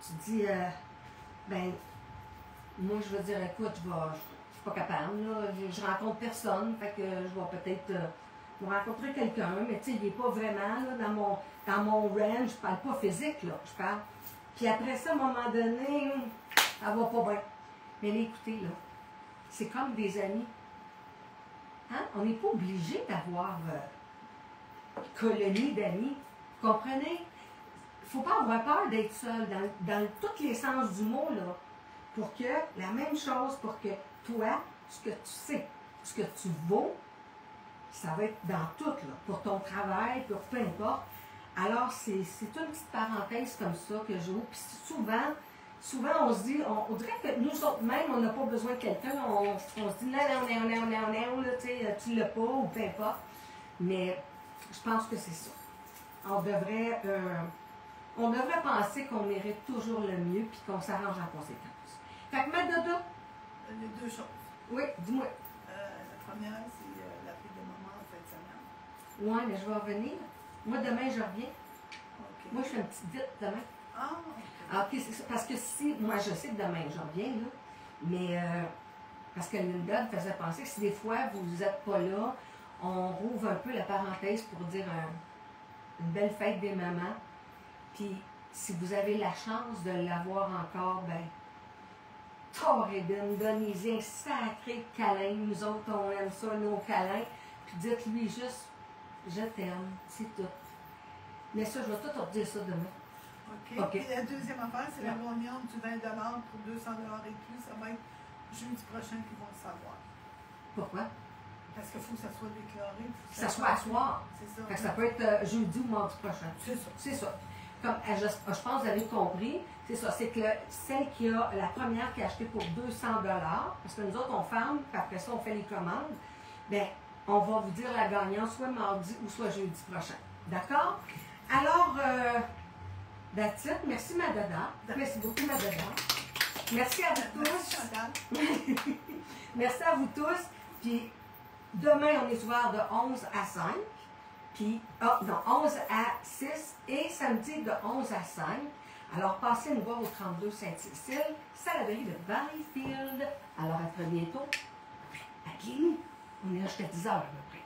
tu dis, ben, moi je veux dire, écoute, je suis pas capable, là, je rencontre personne, fait que je vais peut-être rencontrer quelqu'un, mais tu sais, il n'est pas vraiment là, dans mon range, je parle pas physique, là, je parle. Puis après ça, à un moment donné, ça va pas bien. Mais là, écoutez, là, c'est comme des amis. Hein? On n'est pas obligé d'avoir colonie d'amis. Vous comprenez? Il ne faut pas avoir peur d'être seul dans tous les sens du mot, là. Pour que, la même chose, pour que toi, ce que tu sais, ce que tu vaux, ça va être dans tout, là, pour ton travail, pour peu importe. Alors, c'est une petite parenthèse comme ça que j'ouvre. Puis souvent, on se dit, on dirait que nous autres même, on n'a pas besoin de quelqu'un. On se dit, non, là, tu l'as pas, ou peu importe. Mais je pense que c'est ça. On devrait penser qu'on mérite toujours le mieux puis qu'on s'arrange en conséquence. Fait que, ma dodo. Il y a 2 choses. Oui, dis-moi. La première, c'est la fille de maman en fin de semaine. Oui, mais je vais revenir. Moi, demain, je reviens. OK. Moi, je fais une petite dite demain. Ah, OK. Ah, OK, c'est ça. Parce que si, moi, je sais que demain, je reviens, là. Mais, parce que Linda me faisait penser que si des fois, vous n'êtes pas là, on rouvre un peu la parenthèse pour dire une belle fête des mamans. Puis, si vous avez la chance de l'avoir encore, ben, torrédine, donnez-y un sacré câlin. Nous autres, on aime ça, nos câlins. Puis dites-lui juste, je t'aime, c'est tout. Mais ça, je vais tout redire ça demain. OK. OK. Et la deuxième affaire, c'est la réunion du 20 $ pour 200 $ et plus. Ça va être jeudi prochain qu'ils vont le savoir. Pourquoi? Parce qu'il faut que ça soit déclaré. Que ça soit à soir. C'est ça. Fait que ça peut être jeudi ou mardi prochain. C'est ça. C'est ça. Comme, je pense que vous avez compris, c'est ça. C'est que celle qui a la première qui a acheté pour 200 $, parce que nous autres, on ferme, puis après ça, on fait les commandes, bien, on va vous dire la gagnante soit mardi ou soit jeudi prochain. D'accord? Alors, that's it. Merci, Madada. Merci beaucoup, Madada. Merci à vous Merci, tous. Chantal. Merci à vous tous. Puis, demain, on est ouvert de 11 à 5. Puis, 11 à 6 et samedi de 11 à 5. Alors, passez nous voir au 32 Sainte-Cécile, Salaberry de Valleyfield. Alors, à très bientôt. À Guinée. On est là jusqu'à 10 h à peu près.